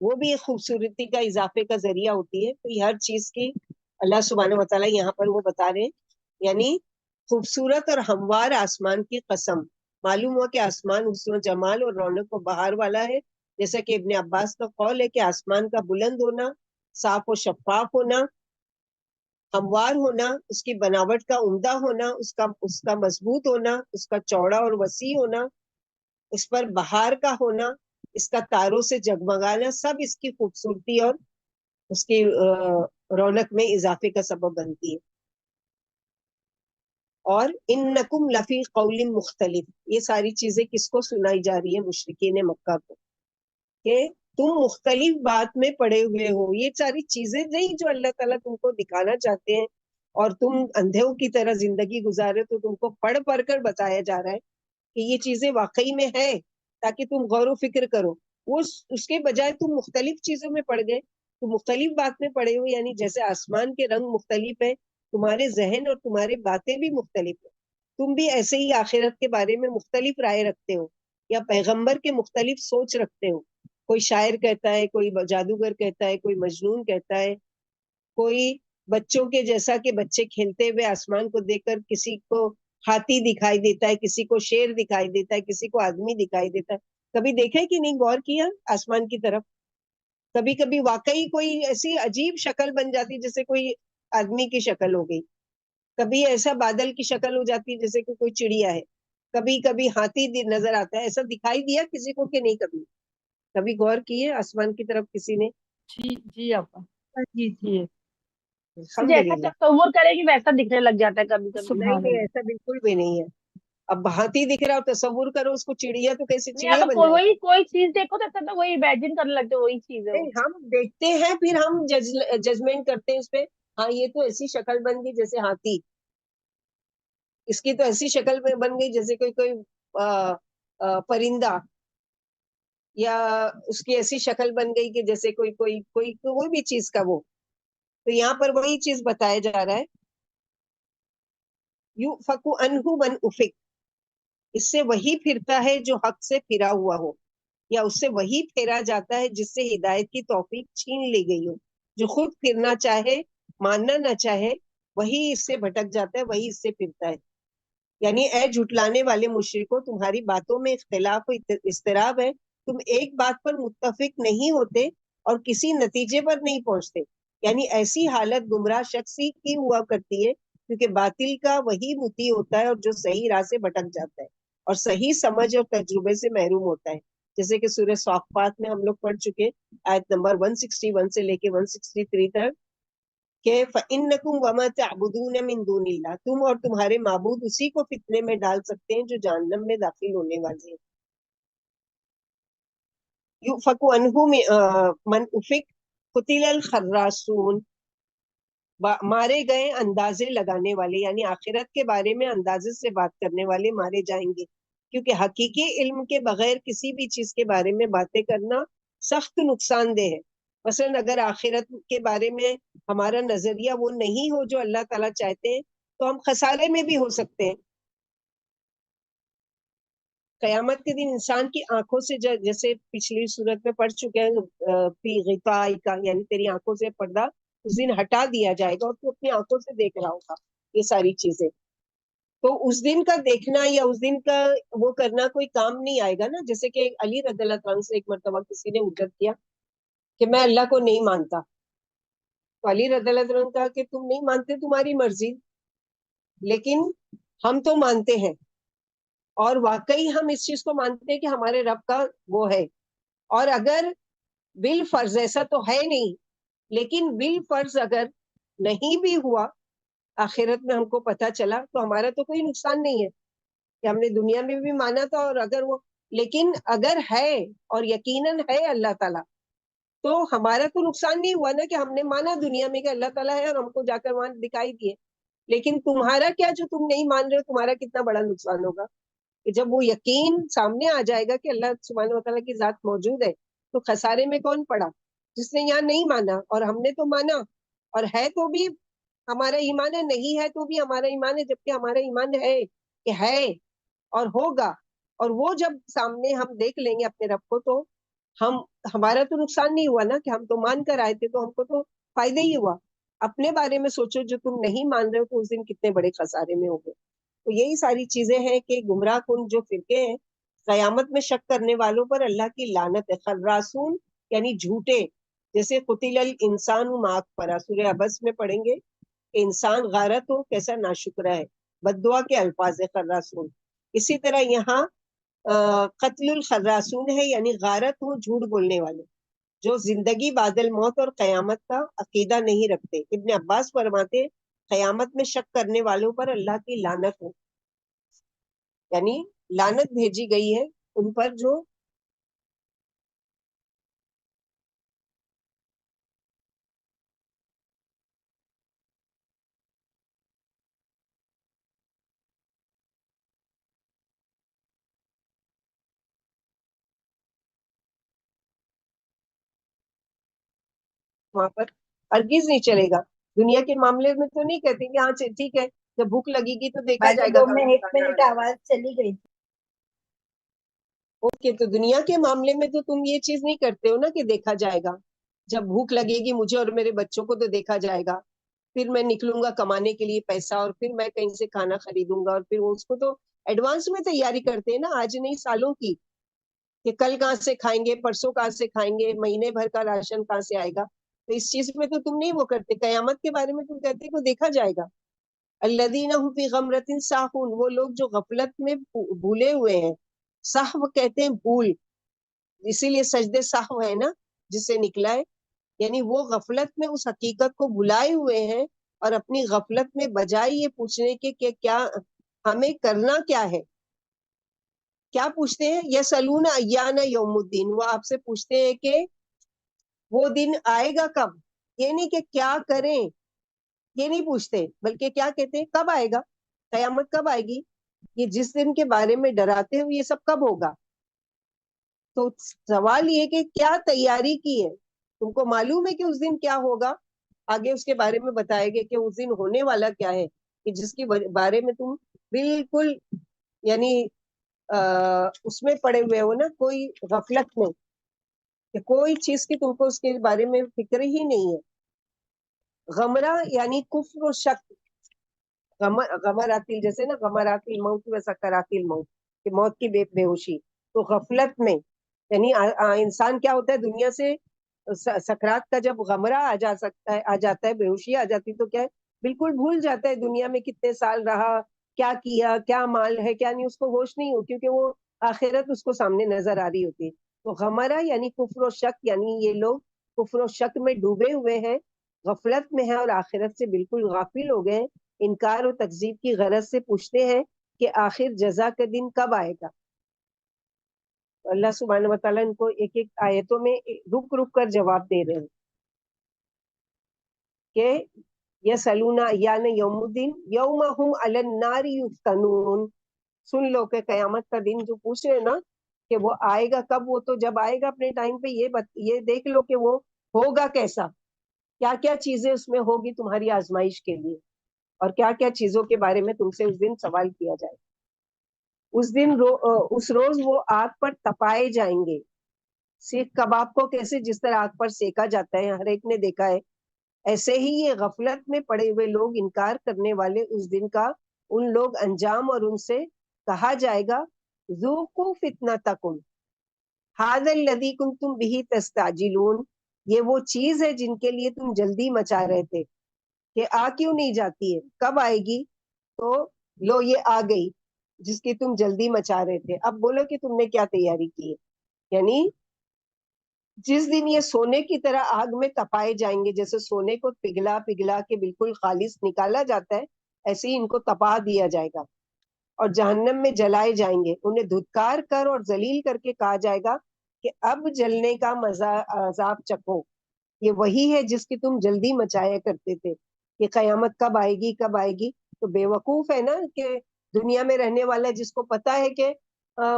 وہ بھی ایک خوبصورتی کا اضافے کا ذریعہ ہوتی ہے. تو یہ ہر چیز کی اللہ سبحانہ و تعالیٰ یہاں پر وہ بتا رہے ہیں. یعنی خوبصورت اور ہموار آسمان کی قسم. معلوم ہوا کہ آسمان حسن و جمال اور رونق و بہار والا ہے، جیسا کہ ابن عباس کا قول ہے کہ آسمان کا بلند ہونا، صاف و شفاف ہونا، ہموار ہونا، اس کی بناوٹ کا عمدہ ہونا، اس کا مضبوط ہونا، اس کا چوڑا اور وسیع ہونا، اس پر بہار کا ہونا، اس کا تاروں سے جگمگانا، سب اس کی خوبصورتی اور اس کی رونق میں اضافے کا سبب بنتی ہے. اور انکم لفی قول مختلف، یہ ساری چیزیں کس کو سنائی جا رہی ہے؟ مشرکین مکہ کو. کہ تم مختلف بات میں پڑے ہوئے ہو. یہ ساری چیزیں نہیں جو اللہ تعالیٰ تم کو دکھانا چاہتے ہیں اور تم اندھوں کی طرح زندگی گزارے, تو تم کو پڑھ پڑھ کر بتایا جا رہا ہے کہ یہ چیزیں واقعی میں ہیں تاکہ تم غور و فکر کرو. وہ اس کے بجائے تم مختلف چیزوں میں پڑ گئے, تو مختلف بات میں پڑے ہوئے, یعنی جیسے آسمان کے رنگ مختلف ہے, تمہارے ذہن اور تمہاری باتیں بھی مختلف ہیں. تم بھی ایسے ہی آخرت کے بارے میں مختلف رائے رکھتے ہو یا پیغمبر کے مختلف سوچ رکھتے ہو. کوئی شاعر کہتا ہے, کوئی جادوگر کہتا ہے, کوئی مجنون کہتا ہے, کوئی بچوں کے جیسا کہ بچے کھیلتے ہوئے آسمان کو دیکھ کر کسی کو ہاتھی دکھائی دیتا ہے, کسی کو شیر دکھائی دیتا ہے, کسی کو آدمی دکھائی دیتا ہے. کبھی دیکھے کہ نہیں غور کیا آسمان کی طرف؟ کبھی کبھی واقعی کوئی ایسی عجیب شکل بن جاتی جیسے کوئی آدمی کی شکل ہو گئی, کبھی ایسا بادل کی شکل ہو جاتی جیسے کہ کوئی چڑیا ہے, کبھی کبھی ہاتھی نظر آتا ہے. ایسا دکھائی دیا کسی کو کہ نہیں؟ کبھی غور کیے آسمان کی طرف کسی نے؟ جی جی آپا, جی جی جیسا الحمدللہ. تصور کرے گی ویسا دکھنے لگ جاتا ہے کبھی کبھی. نہیں سبحان نہیں, اللہ. ایسا بالکل بھی نہیں ہے. اب ہاتھی دکھ رہا ہو, تصور کرو اس کو چڑیا, تو کیسے نہیں چڑیا اگر بن جائے؟ کوئی چیز دیکھو تو ایسا تو وہی امیجن کرنے لگتے وہی چیز ہے وہ. نہیں, ہم دیکھتے ہیں پھر ہم ججمنٹ کرتے ہیں اس پہ. ہاں یہ تو ایسی شکل بن گئی جیسے ہاتھی, اس کی تو ایسی شکل بن گئی جیسے کوئی پرندہ, یا اس کی ایسی شکل بن گئی کہ جیسے کوئی بھی چیز کا وہ. تو یہاں پر وہی چیز بتایا جا رہا ہے, یو فکو انہو من افک, اس سے وہی پھرتا ہے جو حق سے پھرا ہوا ہو, یا اس سے وہی پھیرا جاتا ہے جس سے ہدایت کی توفیق چھین لی گئی ہو. جو خود پھرنا چاہے, ماننا نہ چاہے, وہی اس سے بھٹک جاتا ہے, وہی اس سے پھرتا ہے. یعنی اے جھٹلانے والے مشرکو, تمہاری باتوں میں اختلاف و اضطراب ہے, تم ایک بات پر متفق نہیں ہوتے اور کسی نتیجے پر نہیں پہنچتے. یعنی ایسی حالت گمراہ شخص ہی کی ہوا کرتی ہے, کیونکہ باطل کا وہی مطیع ہوتا ہے اور جو صحیح راہ سے بھٹک جاتا ہے اور صحیح سمجھ اور تجربے سے محروم ہوتا ہے. جیسے کہ سورہ صافات میں ہم لوگ پڑھ چکے, آیت نمبر 161 سے لے کے 163 تک, کہ فَإِنَّكُمْ وَمَا تَعْبُدُونَ مِن دُونِ اللَّهِ, تم اور تمہارے معبود اسی کو فتنے میں ڈال سکتے ہیں جو جہنم میں داخل ہونے والے ہیں. یؤفک عنہ من افک قتل الخراسون, مارے گئے اندازے لگانے والے, یعنی آخرت کے بارے میں اندازے سے بات کرنے والے مارے جائیں گے, کیونکہ حقیقی علم کے بغیر کسی بھی چیز کے بارے میں باتیں کرنا سخت نقصان دہ ہے. مثلا اگر آخرت کے بارے میں ہمارا نظریہ وہ نہیں ہو جو اللہ تعالیٰ چاہتے ہیں, تو ہم خسارے میں بھی ہو سکتے ہیں. قیامت کے دن انسان کی آنکھوں سے, جیسے پچھلی صورت میں پڑھ چکے ہیں, فی غطاء کا, یعنی تیری آنکھوں سے پردہ اس دن ہٹا دیا جائے گا اور تو اپنی آنکھوں سے دیکھ رہا ہوگا یہ ساری چیزیں. تو اس دن کا دیکھنا یا اس دن کا وہ کرنا کوئی کام نہیں آئے گا نا. جیسے کہ علی رضی اللہ عنہ سے ایک مرتبہ کسی نے اجرت کیا کہ میں اللہ کو نہیں مانتا, تو علی رضی اللہ عنہ نے کہا کہ تم نہیں مانتے تمہاری مرضی, لیکن ہم تو مانتے ہیں, اور واقعی ہم اس چیز کو مانتے ہیں کہ ہمارے رب کا وہ ہے. اور اگر بالفرض, ایسا تو ہے نہیں, لیکن بالفرض اگر نہیں بھی ہوا, آخرت میں ہم کو پتہ چلا, تو ہمارا تو کوئی نقصان نہیں ہے کہ ہم نے دنیا میں بھی مانا تھا, اور اگر وہ, لیکن اگر ہے اور یقیناً ہے اللہ تعالیٰ, تو ہمارا تو نقصان نہیں ہوا نا کہ ہم نے مانا دنیا میں کہ اللہ تعالیٰ ہے اور ہم کو جا کر وہاں دکھائی دیے. لیکن تمہارا کیا, جو تم نہیں مان رہے ہو, تمہارا کتنا بڑا نقصان ہوگا کہ جب وہ یقین سامنے آ جائے گا کہ اللہ سبحانہ وتعالیٰ کی ذات موجود ہے, تو خسارے میں کون پڑا؟ جس نے یہاں نہیں مانا, اور ہم نے تو مانا, اور ہے تو بھی ہمارا ایمان ہے, نہیں ہے تو بھی ہمارا ایمان ہے, جبکہ ہمارا ایمان ہے کہ ہے اور ہوگا. اور وہ جب سامنے ہم دیکھ لیں گے اپنے رب کو, تو ہمارا تو نقصان نہیں ہوا نا, کہ ہم تو مان کر آئے تھے, تو ہم کو تو فائدہ ہی ہوا. اپنے بارے میں سوچو, جو تم نہیں مان رہے ہو, تو اس دن کتنے بڑے خسارے میں ہوگے. تو یہی ساری چیزیں ہیں کہ گمراہ کن جو فرقے ہیں, قیامت میں شک کرنے والوں پر اللہ کی لعنت ہے. خراسون یعنی جھوٹے, جیسے قتل الانسان ما اکفر, سورہ عبس میں پڑھیں گے کہ انسان غارت ہو, کیسا ناشکرا ہے, بد دعا کے الفاظ ہے خراسون. اسی طرح یہاں قتل الخراسون ہے, یعنی غارت ہو, جھوٹ بولنے والے, جو زندگی بعد الموت اور قیامت کا عقیدہ نہیں رکھتے. ابن عباس فرماتے قیامت میں شک کرنے والوں پر اللہ کی لعنت ہو, یعنی لعنت بھیجی گئی ہے ان پر جو وہاں پر ہرگز نہیں چلے گا. دنیا کے معاملے میں تو نہیں کہتے کہ ہاں ٹھیک ہے جب بھوک لگے گی تو دیکھا جائے گا. 1 منٹ آواز چلی گئی تھی. اوکے, تو دنیا کے معاملے میں تو تم یہ چیز نہیں کرتے ہو نا کہ دیکھا جائے گا. جب بھوک لگے گی مجھے اور میرے بچوں کو تو دیکھا جائے گا, پھر میں نکلوں گا کمانے کے لیے پیسہ, اور پھر میں کہیں سے کھانا خریدوں گا, اور پھر اس کو تو ایڈوانس میں تیاری کرتے ہیں نا, آج نہیں سالوں کی, کہ کل کہاں سے کھائیں گے, پرسوں کہاں سے کھائیں گے, مہینے بھر کا راشن کہاں سے آئے گا. تو اس چیز میں تو تم نہیں وہ کرتے. قیامت کے بارے میں تم کہتے کو دیکھا جائے گا. الذین هم فی غمرۃ ساہون, وہ لوگ جو غفلت میں بھولے ہوئے ہیں. سہو کہتے ہیں بھول, اسی لیے سجدے سہو ہے نا جس سے نکلا ہے, یعنی وہ غفلت میں اس حقیقت کو بھلائے ہوئے ہیں, اور اپنی غفلت میں بجائے یہ پوچھنے کے کہ کیا ہمیں کرنا کیا ہے, کیا پوچھتے ہیں, یسألون ایان یوم الدین, وہ آپ سے پوچھتے ہیں کہ وہ دن آئے گا کب. یہ نہیں کہ کیا کریں, یہ نہیں پوچھتے, بلکہ کیا کہتے ہیں, کب آئے گا, قیامت کب آئے گی, یہ جس دن کے بارے میں ڈراتے ہو یہ سب کب ہوگا. تو سوال یہ کہ کیا تیاری کی ہے, تم کو معلوم ہے کہ اس دن کیا ہوگا. آگے اس کے بارے میں بتائے گے کہ اس دن ہونے والا کیا ہے, کہ جس کے بارے میں تم بالکل یعنی اس میں پڑے ہوئے ہو نا, کوئی غفلت میں, کہ کوئی چیز کی تم کو اس کے بارے میں فکر ہی نہیں ہے. غمرہ یعنی کفر و شک. غمراتی جیسے نا غمرات الموت ویسا کراتی الموت, کہ موت کی بے ہوشی. تو غفلت میں یعنی انسان کیا ہوتا ہے, دنیا سے سکرات کا جب غمرہ آ جاتا ہے, بے ہوشی آ جاتی, تو کیا ہے, بالکل بھول جاتا ہے دنیا میں کتنے سال رہا, کیا کیا, کیا مال ہے کیا نہیں, اس کو ہوش نہیں ہو, کیونکہ وہ آخرت اس کو سامنے نظر آ رہی ہوتی ہے. تو غمرہ یعنی کفر و شک, یعنی یہ لوگ کفر و شک میں ڈوبے ہوئے ہیں, غفلت میں ہیں, اور آخرت سے بالکل غافل ہو گئے. انکار و تکذیب کی غرض سے پوچھتے ہیں کہ آخر جزا کا دن کب آئے گا. اللہ سبحانہ و تعالیٰ ان کو ایک ایک آیتوں میں رک رک کر جواب دے رہے ہیں کہ یسألون ایان یوم الدین یوم هم علی النار یفتنون. سن لو کہ قیامت کا دن جو پوچھ رہے ہیں نا کہ وہ آئے گا کب, وہ تو جب آئے گا اپنے ٹائم پہ یہ دیکھ لو کہ وہ ہوگا کیسا, کیا کیا چیزیں اس میں ہوگی تمہاری آزمائش کے لیے, اور کیا کیا چیزوں کے بارے میں تم سے اس دن سوال کیا جائے. اس روز وہ آگ پر تپائے جائیں گے. سیخ کباب کو کیسے جس طرح آگ پر سیکا جاتا ہے, ہر ایک نے دیکھا ہے, ایسے ہی یہ غفلت میں پڑے ہوئے لوگ, انکار کرنے والے اس دن کا ان لوگ انجام, اور ان سے کہا جائے گا ذوقوا فتنتکم ھذا الذی کنتم بہ تستعجلون. یہ وہ چیز ہے جن کے لیے تم جلدی مچا رہے تھے, کہ آ کیوں نہیں جاتی ہے, کب آئے گی, تو لو یہ آ گئی جس کی تم جلدی مچا رہے تھے. اب بولو کہ تم نے کیا تیاری کی ہے. یعنی جس دن یہ سونے کی طرح آگ میں تپائے جائیں گے, جیسے سونے کو پگھلا پگھلا کے بالکل خالص نکالا جاتا ہے, ایسے ہی ان کو تپا دیا جائے گا, اور جہنم میں جلائے جائیں گے. انہیں دھتکار کر اور ذلیل کر کے کہا جائے گا کہ اب جلنے کا مزہ عذاب چکھو. یہ وہی ہے جس کی تم جلدی مچایا کرتے تھے, کہ قیامت کب آئے گی کب آئے گی. تو بے وقوف ہے نا کہ دنیا میں رہنے والا جس کو پتا ہے کہ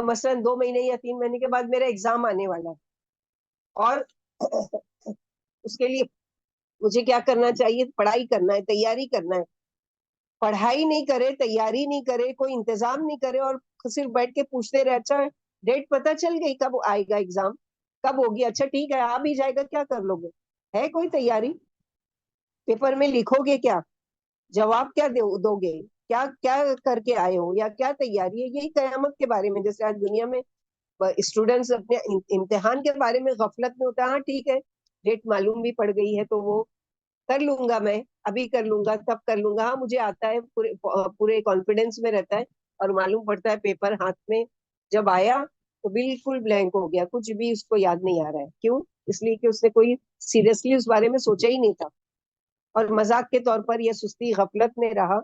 مثلا 2 مہینے یا 3 مہینے کے بعد میرا ایگزام آنے والا ہے, اور اس کے لیے مجھے کیا کرنا چاہیے, پڑھائی کرنا ہے, تیاری کرنا ہے. پڑھائی نہیں کرے, تیاری نہیں کرے, کوئی انتظام نہیں کرے, اور صرف بیٹھ کے پوچھتے رہے, اچھا ڈیٹ پتہ چل گئی کب آئے گا ایگزام, کب ہوگی, اچھا ٹھیک ہے آ بھی جائے گا, کیا کر لو گے, ہے کوئی تیاری, پیپر میں لکھو گے کیا, جواب کیا دو گے, کیا کیا کر کے آئے ہو, یا کیا تیاری ہے. یہی قیامت کے بارے میں, جیسے آج دنیا میں اسٹوڈنٹس اپنے امتحان کے بارے میں غفلت میں ہوتا ہے, ہاں ٹھیک ہے ڈیٹ معلوم بھی پڑ گئی ہے تو وہ کر لوں گا, میں ابھی کر لوں گا, تب کر لوں گا, ہاں مجھے آتا ہے, پورے کانفیڈینس میں رہتا ہے, اور معلوم پڑتا ہے پیپر ہاتھ میں جب آیا تو بالکل بلینک ہو گیا, کچھ بھی اس کو یاد نہیں آ رہا ہے. کیوں, اس لیے کہ اس نے کوئی سیریسلی اس بارے میں سوچا ہی نہیں تھا, اور مذاق کے طور پر یہ سستی غفلت میں رہا.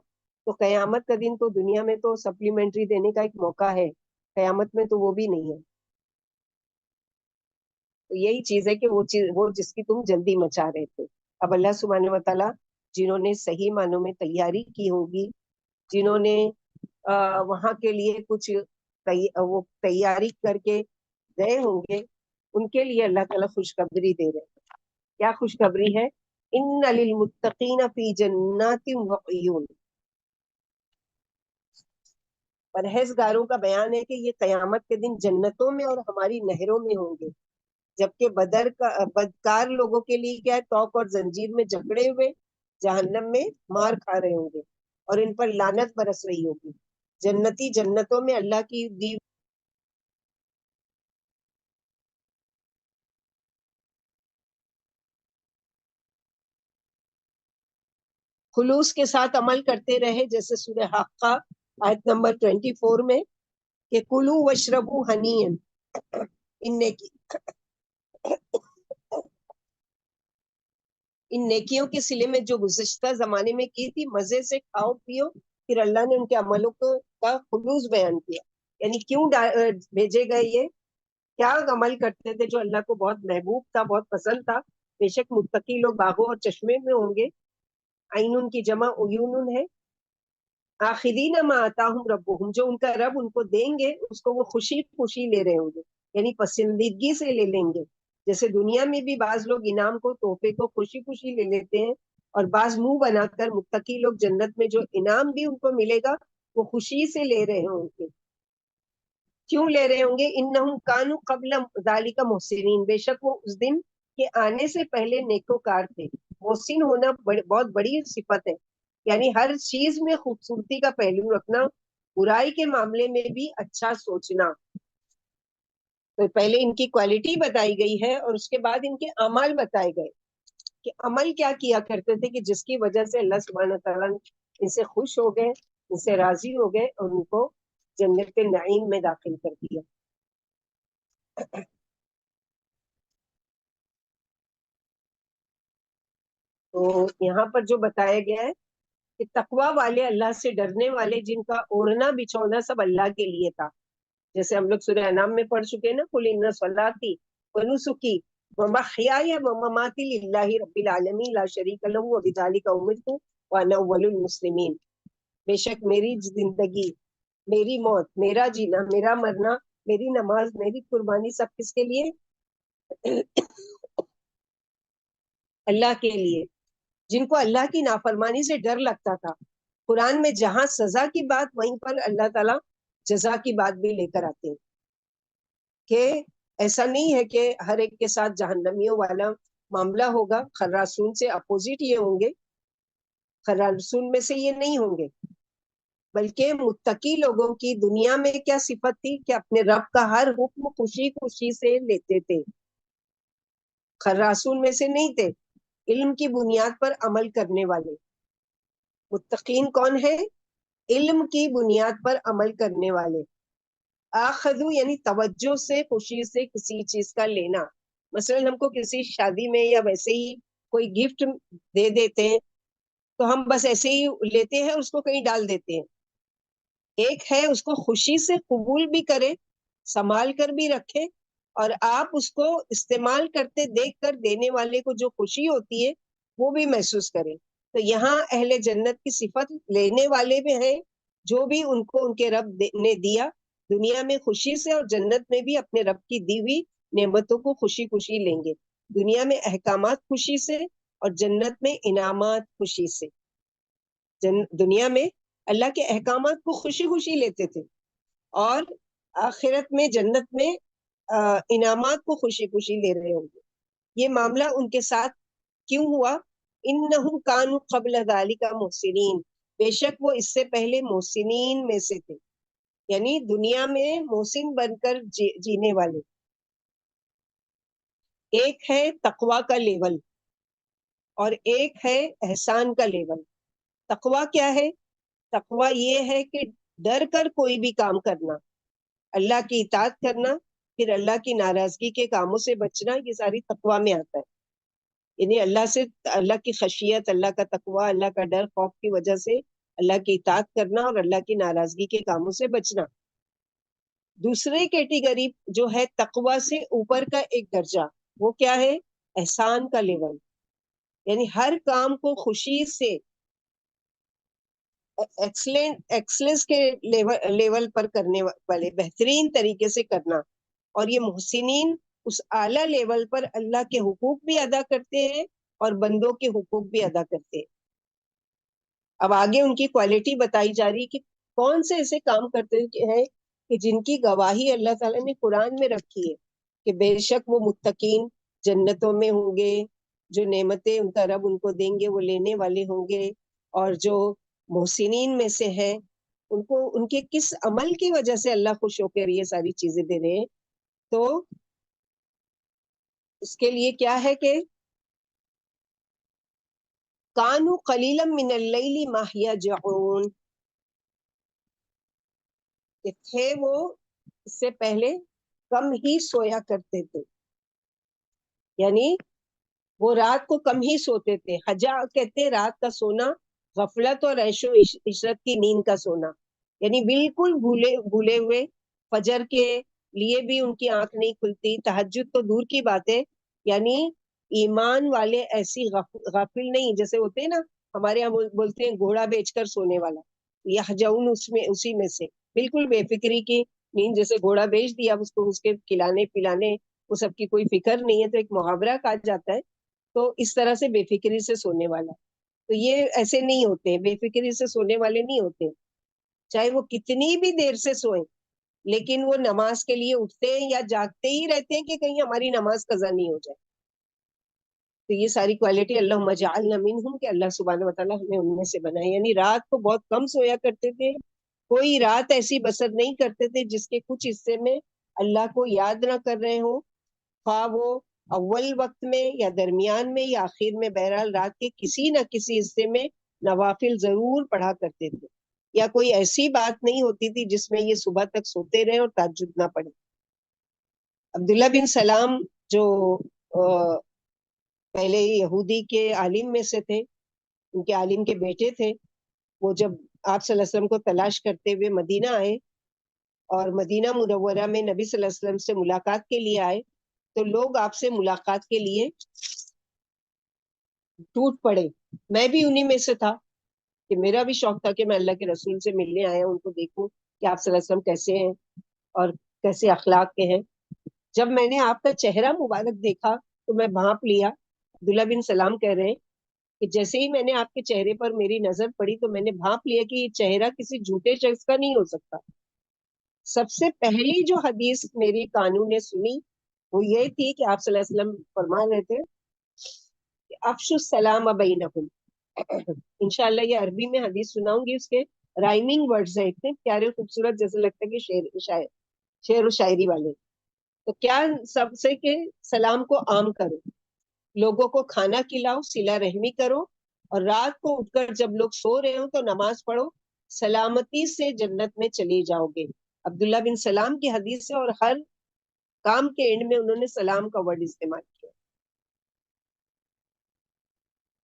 تو قیامت کا دن تو دنیا میں تو سپلیمنٹری دینے کا ایک موقع ہے, قیامت میں تو وہ بھی نہیں ہے. تو یہی چیز ہے کہ وہ جس کی تم جلدی مچا رہے تھے. اب اللہ سبحانہ و تعالیٰ جنہوں نے صحیح معنوں میں تیاری کی ہوگی, جنہوں نے وہاں کے لیے کچھ وہ تیاری کر کے گئے ہوں گے, ان کے لیے اللہ تعالیٰ خوشخبری دے رہے ہیں. کیا خوشخبری ہے؟ ان للمتقین فی جنات وعیون، پرہیزگاروں کا بیان ہے کہ یہ قیامت کے دن جنتوں میں اور ہماری نہروں میں ہوں گے، جبکہ بدکار لوگوں کے لیے کیا ہے؟ توق اور زنجیر میں جکڑے ہوئے جہنم میں مار کھا رہے ہوں گے اور ان پر لعنت برس رہی ہوگی۔ جنتی جنتوں میں اللہ کی دی خلوص کے ساتھ عمل کرتے رہے، جیسے سورہ حقہ آیت نمبر 24 میں کہ کلو وشربو ہنین، ان نیکیوں کے صلے میں جو گزشتہ زمانے میں کی تھی، مزے سے کھاؤ پیو۔ پھر اللہ نے ان کے عملوں کا خلوص بیان کیا، یعنی کیوں بھیجے گئے، یہ کیا عمل کرتے تھے جو اللہ کو بہت محبوب تھا، بہت پسند تھا۔ بے شک متقی لوگ باغوں اور چشمے میں ہوں گے، عین کی جمع عیون ہے۔ آخذین ما آتاہم ربہم، جو ان کا رب ان کو دیں گے اس کو وہ خوشی خوشی لے رہے ہوں گے، یعنی پسندیدگی سے لے لیں گے۔ جیسے دنیا میں بھی بعض لوگ انعام کو، تحفے کو خوشی خوشی لے لیتے ہیں، اور بعض منہ بنا کر متقی لوگ جنت میں جو انعام بھی ان کو ملے گا وہ خوشی سے لے رہے ہوں گے۔ کیوں لے رہے ہوں گے؟ انہم کانوا قبل ذالک محسنین، بے شک وہ اس دن کے آنے سے پہلے نیکوکار تھے۔ محسن ہونا بہت بڑی صفت ہے، یعنی ہر چیز میں خوبصورتی کا پہلو رکھنا، برائی کے معاملے میں بھی اچھا سوچنا۔ تو پہلے ان کی کوالٹی بتائی گئی ہے اور اس کے بعد ان کے اعمال بتائے گئے کہ عمل کیا کیا کرتے تھے کہ جس کی وجہ سے اللہ سبحانہ تعالیٰ ان سے خوش ہو گئے، ان سے راضی ہو گئے اور ان کو جنت نعیم میں داخل کر دیا۔ تو یہاں پر جو بتایا گیا ہے کہ تقوی والے، اللہ سے ڈرنے والے، جن کا اوڑھنا بچھونا سب اللہ کے لیے تھا، جیسے ہم لوگ سورہ انعام میں پڑھ چکے نا، قل ان صلاتی ونسکی ومحیای ومماتی للہ رب العالمین لا شریک لہ وبذلک امرت وانا اول المسلمین، بے شک میری زندگی، میری موت، میرا جینا، میرا مرنا، میری نماز، میری قربانی، سب کس کے لیے؟ اللہ کے لیے، جن کو اللہ کی نافرمانی سے ڈر لگتا تھا۔ قرآن میں جہاں سزا کی بات، وہیں پر اللہ تعالیٰ جزا کی بات بھی لے کر آتے ہیں کہ ایسا نہیں ہے کہ ہر ایک کے ساتھ جہنمیوں والا معاملہ ہوگا، خراسون سے اپوزٹ یہ ہوں گے، خراسون میں سے یہ نہیں ہوں گے، بلکہ متقی لوگوں کی دنیا میں کیا صفت تھی کہ اپنے رب کا ہر حکم خوشی خوشی سے لیتے تھے، خراسون میں سے نہیں تھے، علم کی بنیاد پر عمل کرنے والے۔ متقین کون ہے؟ علم کی بنیاد پر عمل کرنے والے۔ آخذو یعنی توجہ سے، خوشی سے کسی چیز کا لینا۔ مثلا ہم کو کسی شادی میں یا ویسے ہی کوئی گفٹ دے دیتے ہیں تو ہم بس ایسے ہی لیتے ہیں، اس کو کہیں ڈال دیتے ہیں۔ ایک ہے اس کو خوشی سے قبول بھی کرے، سنبھال کر بھی رکھے، اور آپ اس کو استعمال کرتے دیکھ کر دینے والے کو جو خوشی ہوتی ہے وہ بھی محسوس کریں۔ تو یہاں اہل جنت کی صفت لینے والے بھی ہیں، جو بھی ان کو ان کے رب نے دیا دنیا میں خوشی سے، اور جنت میں بھی اپنے رب کی دی ہوئی نعمتوں کو خوشی خوشی لیں گے۔ دنیا میں احکامات خوشی سے اور جنت میں انعامات خوشی سے۔ دنیا میں اللہ کے احکامات کو خوشی خوشی لیتے تھے، اور آخرت میں جنت میں انعامات کو خوشی خوشی لے رہے ہوں گے۔ یہ معاملہ ان کے ساتھ کیوں ہوا؟ انہم کانوا قبل ذالک محسنین، بے شک وہ اس سے پہلے محسنین میں سے تھے، یعنی دنیا میں محسن بن کر جینے والے۔ ایک ہے تقوی کا لیول اور ایک ہے احسان کا لیول۔ تقوی کیا ہے؟ تقوی یہ ہے کہ ڈر کر کوئی بھی کام کرنا، اللہ کی اطاعت کرنا، پھر اللہ کی ناراضگی کے کاموں سے بچنا، یہ ساری تقوی میں آتا ہے۔ یعنی اللہ سے، اللہ کی خشیت، اللہ کا تقوی، اللہ کا ڈر، خوف کی وجہ سے اللہ کی اطاعت کرنا اور اللہ کی ناراضگی کے کاموں سے بچنا۔ دوسرے کیٹیگری جو ہے تقوی سے اوپر کا ایک درجہ، وہ کیا ہے؟ احسان کا لیول، یعنی ہر کام کو خوشی سے، ایکسلنس کے لیول پر کرنے والے، بہترین طریقے سے کرنا۔ اور یہ محسنین اس اعلیٰ لیول پر اللہ کے حقوق بھی ادا کرتے ہیں اور بندوں کے حقوق بھی ادا کرتے ہیں. اب آگے ان کی کوالٹی بتائی جا رہی کہ کون سے ایسے کام کرتے ہیں کہ جن کی گواہی اللہ تعالیٰ نے قرآن میں رکھی ہے کہ بے شک وہ متقین جنتوں میں ہوں گے, جو نعمتیں ان کا رب ان کو دیں گے وہ لینے والے ہوں گے, اور جو محسنین میں سے ہیں ان کو ان کے کس عمل کی وجہ سے اللہ خوش ہو کر یہ ساری چیزیں دے رہے ہیں. تو اس کے لیے کیا ہے کہ کانوا قلیلا من اللیل ما یہجعون, کہ تھے وہ اس سے پہلے کم ہی سویا کرتے تھے, یعنی وہ رات کو کم ہی سوتے تھے. حجا کہتے ہیں رات کا سونا, غفلت اور عیش و عشرت کی نیند کا سونا, یعنی بالکل بھولے ہوئے. فجر کے لیے بھی ان کی آنکھ نہیں کھلتی, تہجد تو دور کی بات ہے. یعنی ایمان والے ایسی غافل نہیں جیسے ہوتے ہیں نا, ہمارے یہاں بولتے ہیں گھوڑا بیچ کر سونے والا, یہجعون اسی میں سے بالکل بے فکری کی نیند, جیسے گھوڑا بیچ دیا اس کو, اس کے کھلانے پلانے وہ سب کی کوئی فکر نہیں ہے, تو ایک محاورہ کہا جاتا ہے. تو اس طرح سے بے فکری سے سونے والا, تو یہ ایسے نہیں ہوتے, بے فکری سے سونے والے نہیں ہوتے, چاہے وہ کتنی بھی دیر سے سوئیں لیکن وہ نماز کے لیے اٹھتے ہیں یا جاگتے ہی رہتے ہیں کہ کہیں ہماری نماز قضا نہیں ہو جائے. تو یہ ساری کوالٹی اللہم اجعلنا منہم, کہ اللہ سبحانہ وتعالی ہمیں ان میں سے بنائے. یعنی رات کو بہت کم سویا کرتے تھے, کوئی رات ایسی بسر نہیں کرتے تھے جس کے کچھ حصے میں اللہ کو یاد نہ کر رہے ہوں, خواہ وہ اول وقت میں یا درمیان میں یا آخر میں, بہرحال رات کے کسی نہ کسی حصے میں نوافل ضرور پڑھا کرتے تھے, یا کوئی ایسی بات نہیں ہوتی تھی جس میں یہ صبح تک سوتے رہے اور تہجد نہ پڑھے. عبداللہ بن سلام جو پہلے یہودی کے عالم میں سے تھے, ان کے عالم کے بیٹے تھے, وہ جب آپ صلی اللہ علیہ وسلم کو تلاش کرتے ہوئے مدینہ آئے اور مدینہ منورہ میں نبی صلی اللہ علیہ وسلم سے ملاقات کے لیے آئے, تو لوگ آپ سے ملاقات کے لیے ٹوٹ پڑے. میں بھی انہی میں سے تھا کہ میرا بھی شوق تھا کہ میں اللہ کے رسول سے ملنے آیا, ان کو دیکھوں کہ آپ صلی اللہ علیہ وسلم کیسے ہیں اور کیسے اخلاق کے ہیں. جب میں نے آپ کا چہرہ مبارک دیکھا تو میں بھانپ لیا. عبداللہ بن سلام کہہ رہے ہیں کہ جیسے ہی میں نے آپ کے چہرے پر میری نظر پڑی تو میں نے بھانپ لیا کہ یہ چہرہ کسی جھوٹے شخص کا نہیں ہو سکتا. سب سے پہلی جو حدیث میری کانوں نے سنی وہ یہ تھی کہ آپ صلی اللہ علیہ وسلم فرما رہے تھے کہ افشوا السلام بینکم. انشاءاللہ یہ عربی میں حدیث سناؤں گی, اس کے رائمنگ ورڈز ہیں اتنے پیارے خوبصورت, جیسے لگتا ہے کہ شعر و شاعری والے. تو کیا سب سے کہ سلام کو عام کرو, لوگوں کو کھانا کھلاؤ, صلہ رحمی کرو, اور رات کو اٹھ کر جب لوگ سو رہے ہوں تو نماز پڑھو, سلامتی سے جنت میں چلی جاؤ گے. عبداللہ بن سلام کی حدیث ہے, اور ہر کام کے اینڈ میں انہوں نے سلام کا ورڈ استعمال کیا.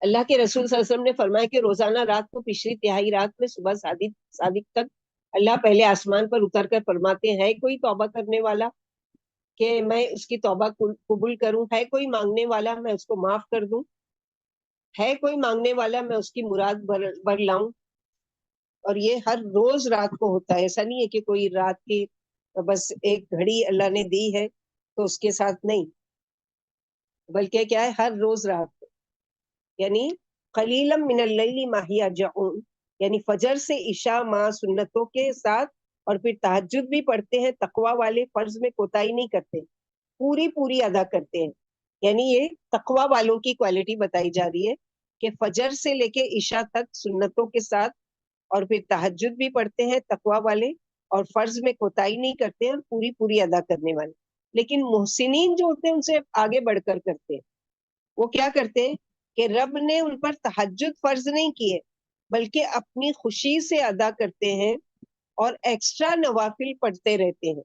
اللہ کے رسول صلی اللہ علیہ وسلم نے فرمایا کہ روزانہ رات کو پچھلی تہائی رات میں صبح صادق تک اللہ پہلے آسمان پر اتر کر فرماتے ہیں, کوئی توبہ کرنے والا کہ میں اس کی توبہ قبول کروں, ہے کوئی مانگنے والا میں اس کو معاف کر دوں, ہے کوئی مانگنے والا میں اس کی مراد بھر لاؤں. اور یہ ہر روز رات کو ہوتا ہے, ایسا نہیں ہے کہ کوئی رات کی بس ایک گھڑی اللہ نے دی ہے تو اس کے ساتھ نہیں, بلکہ کیا ہے ہر روز رات کو. یعنی قلیلا من اللیل ما یہجعون, یعنی فجر سے عشاء مع سنتوں کے ساتھ, اور پھر تہجد بھی پڑھتے ہیں. تقوی والے فرض میں کوتاہی نہیں کرتے, پوری ادا کرتے ہیں. یعنی یہ تقوی والوں کی کوالٹی بتائی جا رہی ہے کہ فجر سے لے کے عشاء تک سنتوں کے ساتھ, اور پھر تہجد بھی پڑھتے ہیں تقوی والے, اور فرض میں کوتاہی نہیں کرتے ہیں, اور پوری ادا کرنے والے. لیکن محسنین جو ہوتے ہیں ان سے آگے بڑھ کر کرتے ہیں. وہ کیا کرتے ہیں کہ رب نے ان پر تہجد فرض نہیں کیے بلکہ اپنی خوشی سے ادا کرتے ہیں, اور ایکسٹرا نوافل پڑھتے رہتے ہیں.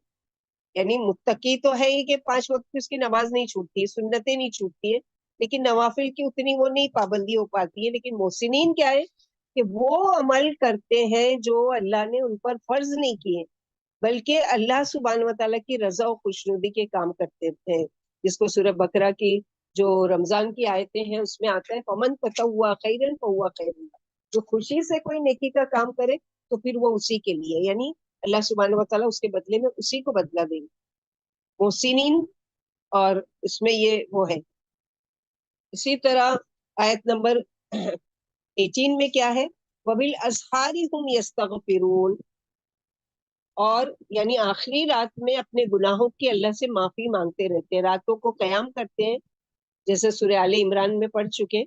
یعنی متقی تو ہے ہی کہ 5 وقت کی اس کی نماز نہیں چھوٹتی, سنتیں نہیں چھوٹتی ہے, لیکن نوافل کی اتنی وہ نہیں پابندی ہو پاتی ہے. لیکن محسنین کیا ہے کہ وہ عمل کرتے ہیں جو اللہ نے ان پر فرض نہیں کیے, بلکہ اللہ سبحانہ وتعالی کی رضا و خوشنودی کے کام کرتے تھے, جس کو سورہ بقرہ کی جو رمضان کی آیتیں ہیں اس میں آتا ہے فمن تطوع خیرا فہو خیر لہ, جو خوشی سے کوئی نیکی کا کام کرے تو پھر وہ اسی کے لیے, یعنی اللہ سبحانہ وتعالی اس کے بدلے میں اسی کو بدلہ دیں گے. محسنین اور اس میں یہ وہ ہے. اسی طرح آیت نمبر 18 میں کیا ہے؟ وَبِالْأَسْحَارِ هُمْ يَسْتَغْفِرُونَ، اور یعنی آخری رات میں اپنے گناہوں کی اللہ سے معافی مانگتے رہتے ہیں، راتوں کو قیام کرتے ہیں، جیسے سورہ آل عمران میں پڑھ چکے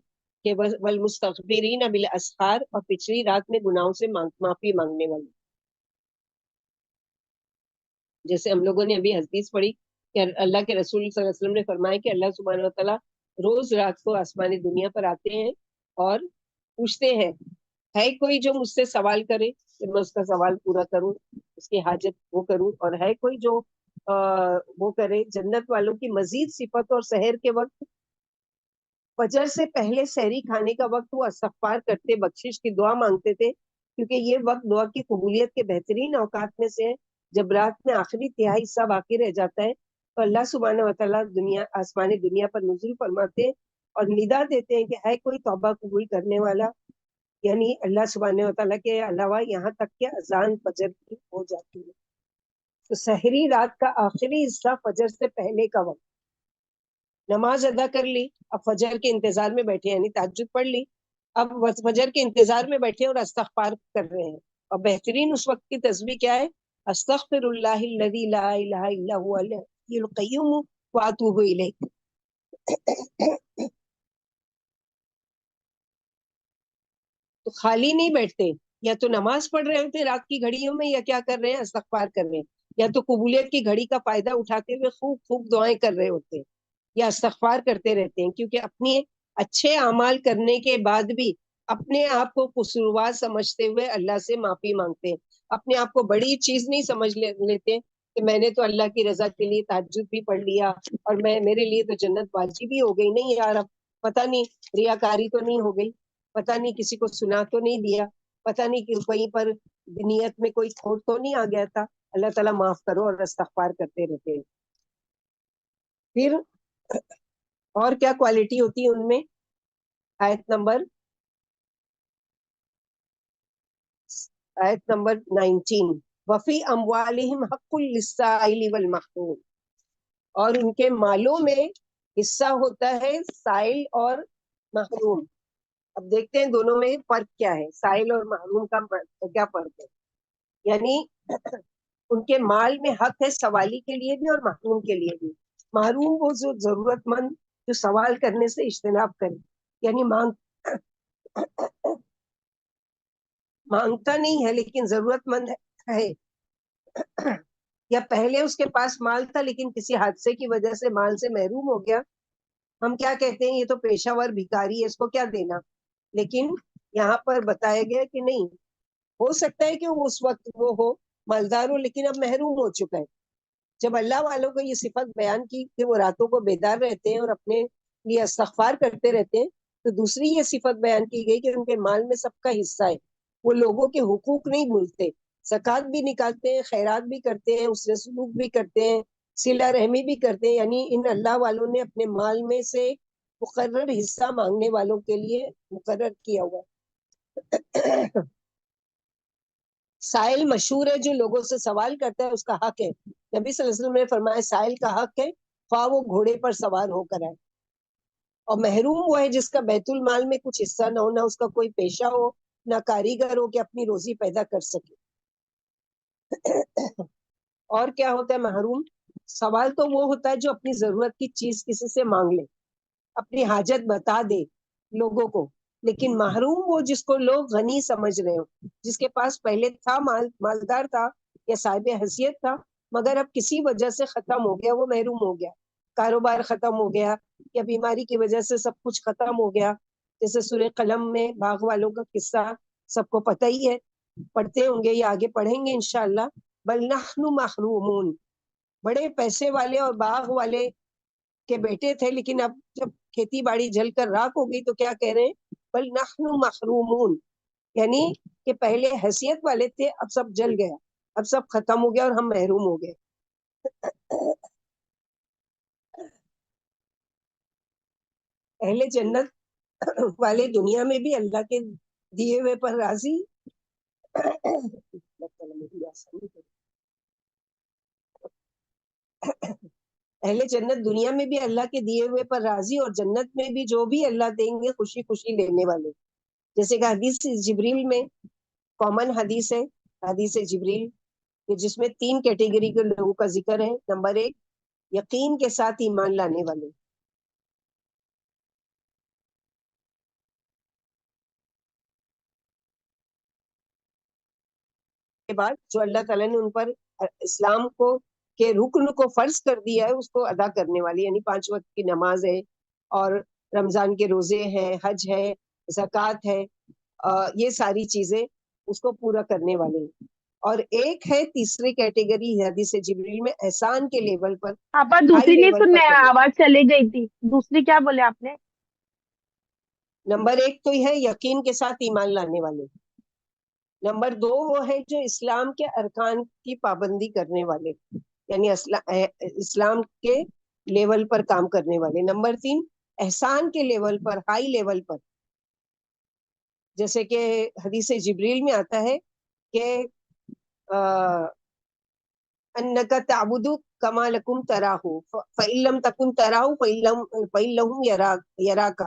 کہ وَالْمُسْتَغْفِرِينَ بِالْأَسْحَارِ، اور پچھلی رات میں گناہوں سے معافی مانگنے والے. جیسے ہم لوگوں نے ابھی حدیث پڑھی کہ اللہ کے رسول صلی اللہ علیہ وسلم نے فرمایا کہ اللہ سبحانہ و تعالیٰ روز رات کو آسمانی دنیا پر آتے ہیں اور پوچھتے ہیں ہے کوئی جو مجھ سے سوال کرے کہ میں اس کا سوال پورا کروں، اس کی حاجت وہ کروں، اور ہے کوئی جو وہ کرے. جنت والوں کی مزید صفت، اور سحر کے وقت، فجر سے پہلے سحری کھانے کا وقت وہ استغفار کرتے، بخشش کی دعا مانگتے تھے، کیونکہ یہ وقت دعا کی قبولیت کے بہترین اوقات میں سے ہے. جب رات میں آخری تہائی حصہ باقی رہ جاتا ہے تو اللہ سبحانہ و تعالیٰ آسمانی دنیا پر نزول فرماتے ہیں اور ندا دیتے ہیں کہ ہے کوئی توبہ قبول کرنے والا. یعنی اللہ سبحانہ و تعالیٰ کے علاوہ یہاں تک کہ اذان فجر کی ہو جاتی ہے. تو سحری رات کا آخری حصہ فجر سے پہلے کا وقت، نماز ادا کر لی، اب فجر کے انتظار میں بیٹھے، یعنی تہجد پڑھ لی، اب فجر کے انتظار میں بیٹھے اور استغفار کر رہے ہیں. اور بہترین اس وقت کی تسبیح کیا ہے؟ استغفر اللہ الذی لا الہ الا هو الحی القیوم واتوب الیہ. تو خالی نہیں بیٹھتے، یا تو نماز پڑھ رہے ہوتے رات کی گھڑیوں میں، یا کیا کر رہے ہیں؟ استغفار کر رہے ہیں، یا تو قبولیت کی گھڑی کا فائدہ اٹھاتے ہوئے خوب خوب دعائیں کر رہے ہوتے ہیں، یا استغفار کرتے رہتے ہیں. کیونکہ اپنے اچھے اعمال کرنے کے بعد بھی اپنے آپ کو قصوروار سمجھتے ہوئے اللہ سے معافی مانگتے ہیں. اپنے آپ کو بڑی چیز نہیں سمجھ لیتے کہ میں نے تو اللہ کی رضا کے لیے تہجد بھی پڑھ لیا اور میرے لیے تو جنت واجب ہی ہو گئی. نہیں یار، اب پتہ نہیں ریاکاری تو نہیں ہو گئی، پتہ نہیں کسی کو سنا تو نہیں دیا، پتہ نہیں کہ کہیں پر نیت میں کوئی کھوٹ تو نہیں آ گیا تھا. اللہ تعالیٰ معاف کرو، اور استغفار کرتے رہتے ہیں. پھر اور کیا کوالٹی ہوتی ہے ان میں؟ آیت نمبر 19، وفی اموالہم حق للسائل والمحروم، اور ان کے مالوں میں حصہ ہوتا ہے سائل اور محروم. اب دیکھتے ہیں دونوں میں فرق کیا ہے، سائل اور محروم کا کیا فرق ہے. یعنی ان کے مال میں حق ہے سوالی کے لیے بھی اور محروم کے لیے بھی. محروم وہ جو ضرورت مند جو سوال کرنے سے اجتناب کرے، یعنی مانگتا نہیں ہے لیکن ضرورت مند ہے، یا پہلے اس کے پاس مال تھا لیکن کسی حادثے کی وجہ سے مال سے محروم ہو گیا. ہم کیا کہتے ہیں؟ یہ تو پیشہ ور بھکاری ہے، اس کو کیا دینا. لیکن یہاں پر بتایا گیا کہ نہیں، ہو سکتا ہے کہ وہ اس وقت وہ ہو مالدار ہو لیکن اب محروم ہو چکا ہے. جب اللہ والوں کو یہ صفت بیان کی کہ وہ راتوں کو بیدار رہتے ہیں اور اپنے لیے استغفار کرتے رہتے ہیں، تو دوسری یہ صفت بیان کی گئی کہ ان کے مال میں سب کا حصہ ہے. وہ لوگوں کے حقوق نہیں بھولتے، زکوٰۃ بھی نکالتے ہیں، خیرات بھی کرتے ہیں، اس سے سلوک بھی کرتے ہیں، صلہ رحمی بھی کرتے ہیں. یعنی ان اللہ والوں نے اپنے مال میں سے مقرر حصہ مانگنے والوں کے لیے مقرر کیا ہوا. سائل مشہور ہے، جو لوگوں سے سوال کرتا ہے اس کا حق ہے. نبی صلی اللہ علیہ وسلم نے فرمایا سائل کا حق ہے خواہ وہ گھوڑے پر سوار ہو کر آئے. اور محروم وہ ہے جس کا بیت المال میں کچھ حصہ نہ ہو، نہ اس کا کوئی پیشہ ہو، نہ کاریگر ہو کہ اپنی روزی پیدا کر سکے. اور کیا ہوتا ہے محروم؟ سوال تو وہ ہوتا ہے جو اپنی ضرورت کی چیز کسی سے مانگ لے، اپنی حاجت بتا دے لوگوں کو. لیکن محروم وہ جس کو لوگ غنی سمجھ رہے ہو، جس کے پاس پہلے تھا، مالدار تھا یا صاحب حیثیت تھا، مگر اب کسی وجہ سے ختم ہو گیا، وہ محروم ہو گیا. کاروبار ختم ہو گیا یا بیماری کی وجہ سے سب کچھ ختم ہو گیا. جیسے سورہ قلم میں باغ والوں کا قصہ سب کو پتہ ہی ہے، پڑھتے ہوں گے یا آگے پڑھیں گے انشاءاللہ. بل نحن محرومون، بڑے پیسے والے اور باغ والے کے بیٹے تھے، لیکن اب جب کھیتی باڑی جل کر راکھ ہو گئی تو کیا کہہ رہے ہیں؟ بل نحن محرومون، یعنی کہ پہلے حیثیت والے تھے، اب سب جل گیا، اب سب ختم ہو گیا اور ہم محروم ہو گئے. اہل جنت والے دنیا میں بھی اللہ کے دیے ہوئے پر راضی. اہل جنت دنیا میں بھی اللہ کے دیے ہوئے پر راضی، اور جنت میں بھی جو بھی اللہ دیں گے خوشی خوشی لینے والے. جیسے کہ حدیث جبریل میں کامن حدیث ہے، حدیث جبریل، کہ جس میں 3 کیٹیگری کے لوگوں کا ذکر ہے. نمبر 1 یقین کے ساتھ ایمان لانے والے. کے بعد جو اللہ تعالیٰ نے ان پر اسلام کو کے رکن کو فرض کر دیا ہے اس کو ادا کرنے والی، یعنی 5 وقت کی نماز ہے، اور رمضان کے روزے ہیں، حج ہے، زکوٰۃ ہے، یہ ساری چیزیں اس کو پورا کرنے والے ہیں. اور ایک ہے تیسری کیٹیگری حدیث جبریل میں احسان کے لیول پر، آپا ہائی دوسری نہیں لیول پر سننے، کرنے. آواز چلی گئی تھی. دوسری کیا بولے آپ نے؟ نمبر 1 تو یہ ہے یقین کے ساتھ ایمان لانے والے. نمبر 2 وہ ہے جو اسلام کے ارکان کی پابندی کرنے والے، یعنی اسلام کے لیول پر کام کرنے والے. نمبر 3 احسان کے لیول پر، ہائی لیول پر، جیسے کہ حدیث جبریل میں آتا ہے کہ انک تعبد کما لکم تراہ فإن لم تکن تراہ فإنہ یراک،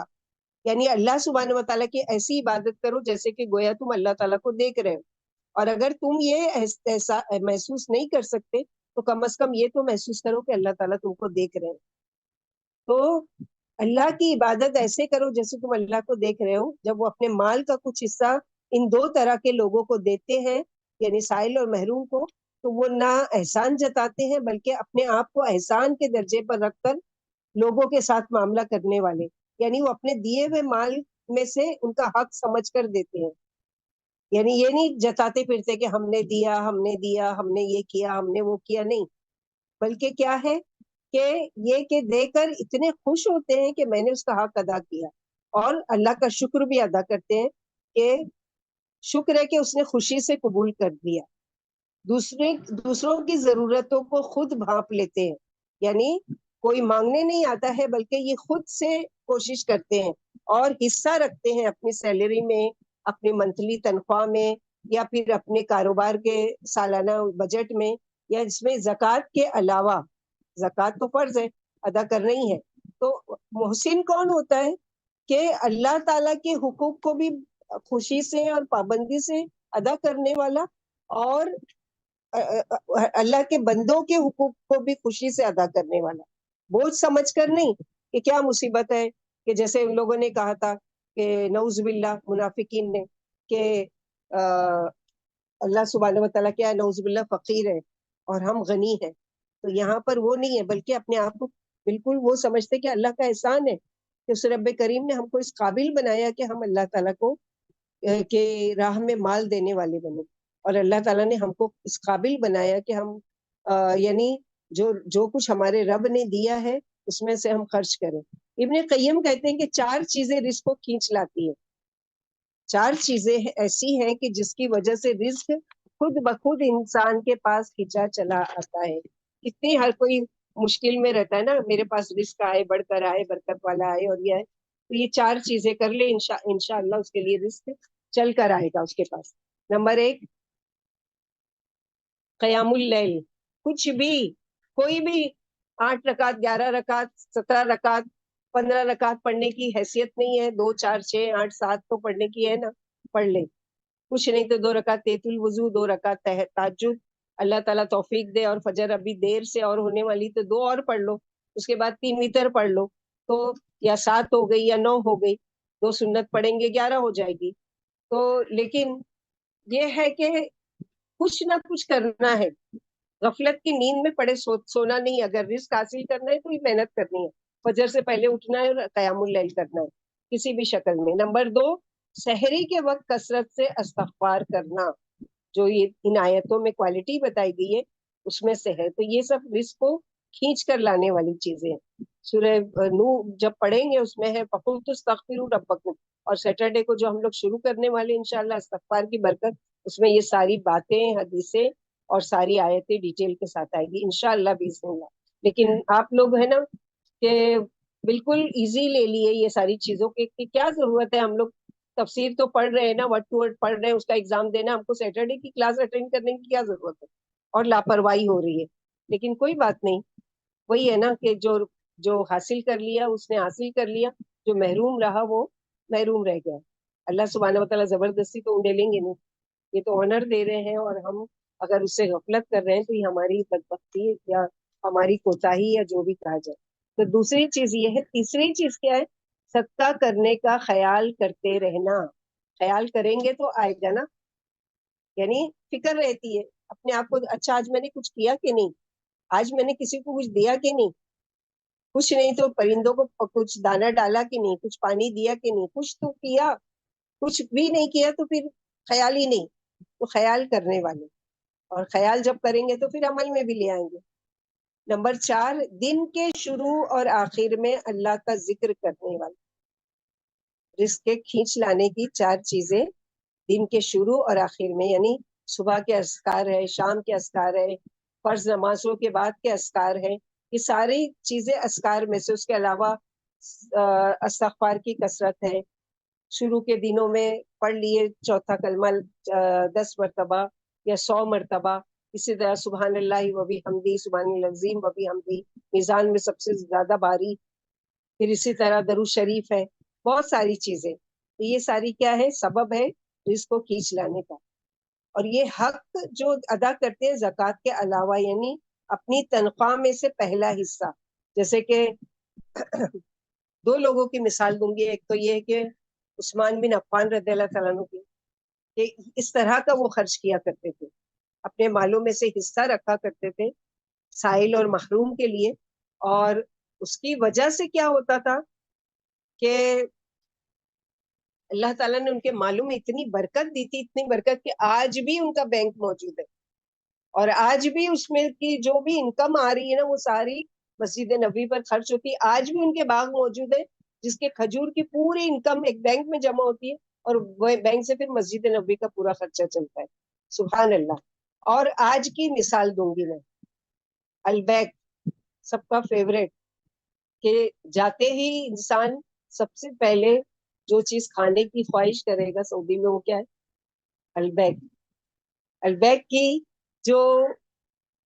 یعنی اللہ سبحانہ و تعالیٰ کی ایسی عبادت کرو جیسے کہ گویا تم اللہ تعالیٰ کو دیکھ رہے ہو، اور اگر تم یہ محسوس نہیں کر سکتے تو کم از کم یہ تو محسوس کرو کہ اللہ تعالیٰ تم کو دیکھ رہے ہیں. تو اللہ کی عبادت ایسے کرو جیسے تم اللہ کو دیکھ رہے ہو. جب وہ اپنے مال کا کچھ حصہ ان 2 طرح کے لوگوں کو دیتے ہیں، یعنی سائل اور محروم کو، تو وہ نہ احسان جتاتے ہیں بلکہ اپنے آپ کو احسان کے درجے پر رکھ کر لوگوں کے ساتھ معاملہ کرنے والے، یعنی وہ اپنے دیے ہوئے مال میں سے ان کا حق سمجھ کر دیتے ہیں. یعنی یہ نہیں جتاتے پھرتے کہ ہم نے دیا، ہم نے دیا، ہم نے یہ کیا، ہم نے وہ کیا، نہیں، بلکہ کیا ہے کہ یہ کہ دے کر اتنے خوش ہوتے ہیں کہ میں نے اس کا حق ادا کیا، اور اللہ کا شکر بھی ادا کرتے ہیں کہ شکر ہے کہ اس نے خوشی سے قبول کر دیا. دوسروں کی ضرورتوں کو خود بھانپ لیتے ہیں، یعنی کوئی مانگنے نہیں آتا ہے بلکہ یہ خود سے کوشش کرتے ہیں اور حصہ رکھتے ہیں اپنی سیلری میں، اپنی منتھلی تنخواہ میں، یا پھر اپنے کاروبار کے سالانہ بجٹ میں، یا اس میں زکوٰۃ کے علاوہ. زکوٰۃ تو فرض ہے، ادا کرنا ہی ہے. تو محسن کون ہوتا ہے کہ اللہ تعالیٰ کے حقوق کو بھی خوشی سے اور پابندی سے ادا کرنے والا، اور اللہ کے بندوں کے حقوق کو بھی خوشی سے ادا کرنے والا، بوجھ سمجھ کر نہیں کہ کیا مصیبت ہے. کہ جیسے ان لوگوں نے کہا تھا کہ نعوذ باللہ منافقین نے کہ اللہ سبحانہ و تعالیٰ کیا نعوذ باللہ فقیر ہے اور ہم غنی ہیں. تو یہاں پر وہ نہیں ہے، بلکہ اپنے آپ کو بالکل وہ سمجھتے کہ اللہ کا احسان ہے کہ اس رب کریم نے ہم کو اس قابل بنایا کہ ہم اللہ تعالیٰ کو کے راہ میں مال دینے والے بنے، اور اللہ تعالیٰ نے ہم کو اس قابل بنایا کہ ہم یعنی جو کچھ ہمارے رب نے دیا ہے اس میں سے ہم خرچ کریں. ابن قیم کہتے ہیں کہ 4 چیزیں رزق کو کھینچ لاتی ہیں. 4 چیزیں ایسی ہیں کہ جس کی وجہ سے رزق خود بخود انسان کے پاس کھینچا چلا آتا ہے. کتنی ہر کوئی مشکل میں رہتا ہے نا، میرے پاس رزق آئے، بڑھ کر آئے، برکت والا آئے، اور یہ ہے. تو یہ 4 چیزیں کر لے، انشاءاللہ اس کے لیے رزق چل کر آئے گا اس کے پاس. نمبر 1 قیام اللیل. کچھ بھی، کوئی بھی 8 رکعت، 11 رکعت، 17 رکعت، 15 رکعت پڑھنے کی حیثیت نہیں ہے. 2 4 6 8 7 تو پڑھنے کی ہے نا، پڑھ لے. کچھ نہیں تو 2 رکعت تحیۃ الوضو، 2 رکعت تہجد، اللہ تعالیٰ توفیق دے اور فجر ابھی دیر سے اور ہونے والی تو 2 اور پڑھ لو. اس کے بعد 3 وتر پڑھ لو، تو یا 7 ہو گئی یا 9 ہو گئی. 2 سنت پڑھیں گے 11 ہو جائے گی. تو لیکن یہ ہے کہ کچھ نہ کچھ کرنا ہے. غفلت کی نیند میں پڑے سونا نہیں. اگر رزق حاصل کرنا ہے تو یہ محنت کرنی ہے، فجر سے پہلے اٹھنا ہے اور قیام اللیل کرنا ہے کسی بھی شکل میں. نمبر 2 سحری کے وقت کثرت سے استغفار کرنا، جو یہ ان آیتوں میں کوالٹی بتائی گئی ہے اس میں سے ہے. تو یہ سب رزق کو کھینچ کر لانے والی چیزیں ہیں. سورہ نوح جب پڑھیں گے اس میں ہے فَقُلْتُ اسْتَغْفِرُوا رَبَّكُمْ، اور سیٹرڈے کو جو ہم لوگ شروع کرنے والے انشاءاللہ استغفار کی برکت، اس میں یہ ساری باتیں، حدیثیں اور ساری آیتیں ڈیٹیل کے ساتھ آئے گی انشاءاللہ باذن اللہ. لیکن آپ لوگ ہے نا کہ بالکل ایزی لے لیے یہ ساری چیزوں کے، کہ کیا ضرورت ہے، ہم لوگ تفسیر تو پڑھ رہے ہیں نا، ورڈ ٹو ورڈ پڑھ رہے ہیں، اس کا ایگزام دینا، ہم کو سیٹرڈے کی کلاس اٹینڈ کرنے کی کیا ضرورت ہے، اور لاپرواہی ہو رہی ہے. لیکن کوئی بات نہیں، وہی ہے نا کہ جو حاصل کر لیا اس نے حاصل کر لیا, جو محروم رہا وہ محروم رہ گیا. اللہ سبحانہ و تعالیٰ زبردستی تو انہیں لیں گے نہیں, یہ تو آنر دے رہے ہیں, اور ہم اگر اس سے غفلت کر رہے ہیں تو یہ ہماری بدبختی یا ہماری کوتاہی یا جو بھی کہا جائے. تو دوسری چیز یہ ہے. تیسری چیز کیا ہے؟ صدقہ کرنے کا خیال کرتے رہنا. خیال کریں گے تو آئے گا نا, یعنی فکر رہتی ہے اپنے آپ کو, اچھا آج میں نے کچھ کیا کہ نہیں, آج میں نے کسی کو کچھ دیا کہ نہیں, کچھ نہیں تو پرندوں کو کچھ دانا ڈالا کہ نہیں, کچھ پانی دیا کہ نہیں, کچھ تو کیا. کچھ بھی نہیں کیا تو پھر خیال ہی نہیں. تو خیال کرنے والے, اور خیال جب کریں گے تو پھر عمل میں بھی لے آئیں گے. نمبر 4, دن کے شروع اور آخر میں اللہ کا ذکر کرنے والے. رزق کے کھینچ لانے کی 4 چیزیں دن کے شروع اور آخر میں, یعنی صبح کے اذکار ہے, شام کے اذکار ہے, فرض نمازوں کے بعد کے اذکار ہے, یہ ساری چیزیں اذکار میں سے. اس کے علاوہ استغفار کی کثرت ہے. شروع کے دنوں میں پڑھ لیے چوتھا کلمہ 10 مرتبہ یا 100 مرتبہ. اسی طرح سبحان اللہ و بحمدہ, سبحان العظیم و بحمدہ, میزان میں سب سے زیادہ بھاری. پھر اسی طرح درود شریف ہے, بہت ساری چیزیں. تو یہ ساری کیا ہے؟ سبب ہے رزق کو کھینچ لانے کا. اور یہ حق جو ادا کرتے ہیں زکوٰۃ کے علاوہ, یعنی اپنی تنخواہ میں سے پہلا حصہ. جیسے کہ 2 لوگوں کی مثال دوں گی. ایک تو یہ ہے کہ عثمان بن عفان رضی اللہ تعالیٰ عنہ کی, کہ اس طرح کا وہ خرچ کیا کرتے تھے, اپنے مالوں میں سے حصہ رکھا کرتے تھے سائل اور محروم کے لیے. اور اس کی وجہ سے کیا ہوتا تھا کہ اللہ تعالیٰ نے ان کے مالوں میں اتنی برکت دی تھی, اتنی برکت کہ آج بھی ان کا بینک موجود ہے, اور آج بھی اس میں کی جو بھی انکم آ رہی ہے نا وہ ساری مسجد نبوی پر خرچ ہوتی ہے. آج بھی ان کے باغ موجود ہے جس کے کھجور کی پوری انکم ایک بینک میں جمع ہوتی ہے, اور وہ بینک سے پھر مسجد نبوی کا پورا خرچہ چلتا ہے. سبحان اللہ. اور آج کی مثال دوں گی میں, البیک سب کا فیوریٹ, کہ جاتے ہی انسان سب سے پہلے جو چیز کھانے کی خواہش کرے گا سعودی میں وہ کیا ہے؟ البیک. البیک کی جو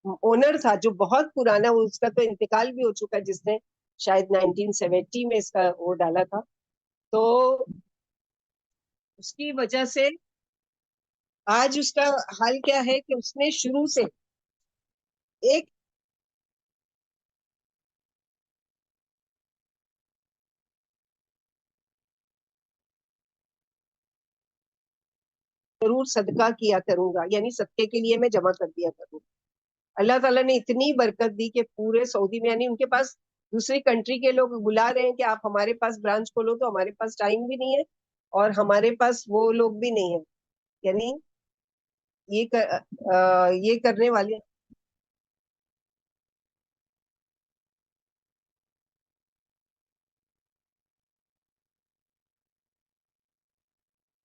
اونر تھا, جو بہت پرانا, اس کا تو انتقال بھی ہو چکا, جس نے شاید 1970 میں اس کا وہ ڈالا تھا. تو اس کی وجہ سے آج اس کا حال کیا ہے کہ اس نے شروع سے ایک ضرور صدقہ کیا کروں گا, یعنی صدقے کے لیے میں جمع کر دیا کروں. اللہ تعالیٰ نے اتنی برکت دی کہ پورے سعودی میں, یعنی ان کے پاس دوسری کنٹری کے لوگ بلا رہے ہیں کہ آپ ہمارے پاس برانچ کھولو, تو ہمارے پاس ٹائم بھی نہیں ہے اور ہمارے پاس وہ لوگ بھی نہیں ہیں, یعنی یہ کرنے والے.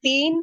3,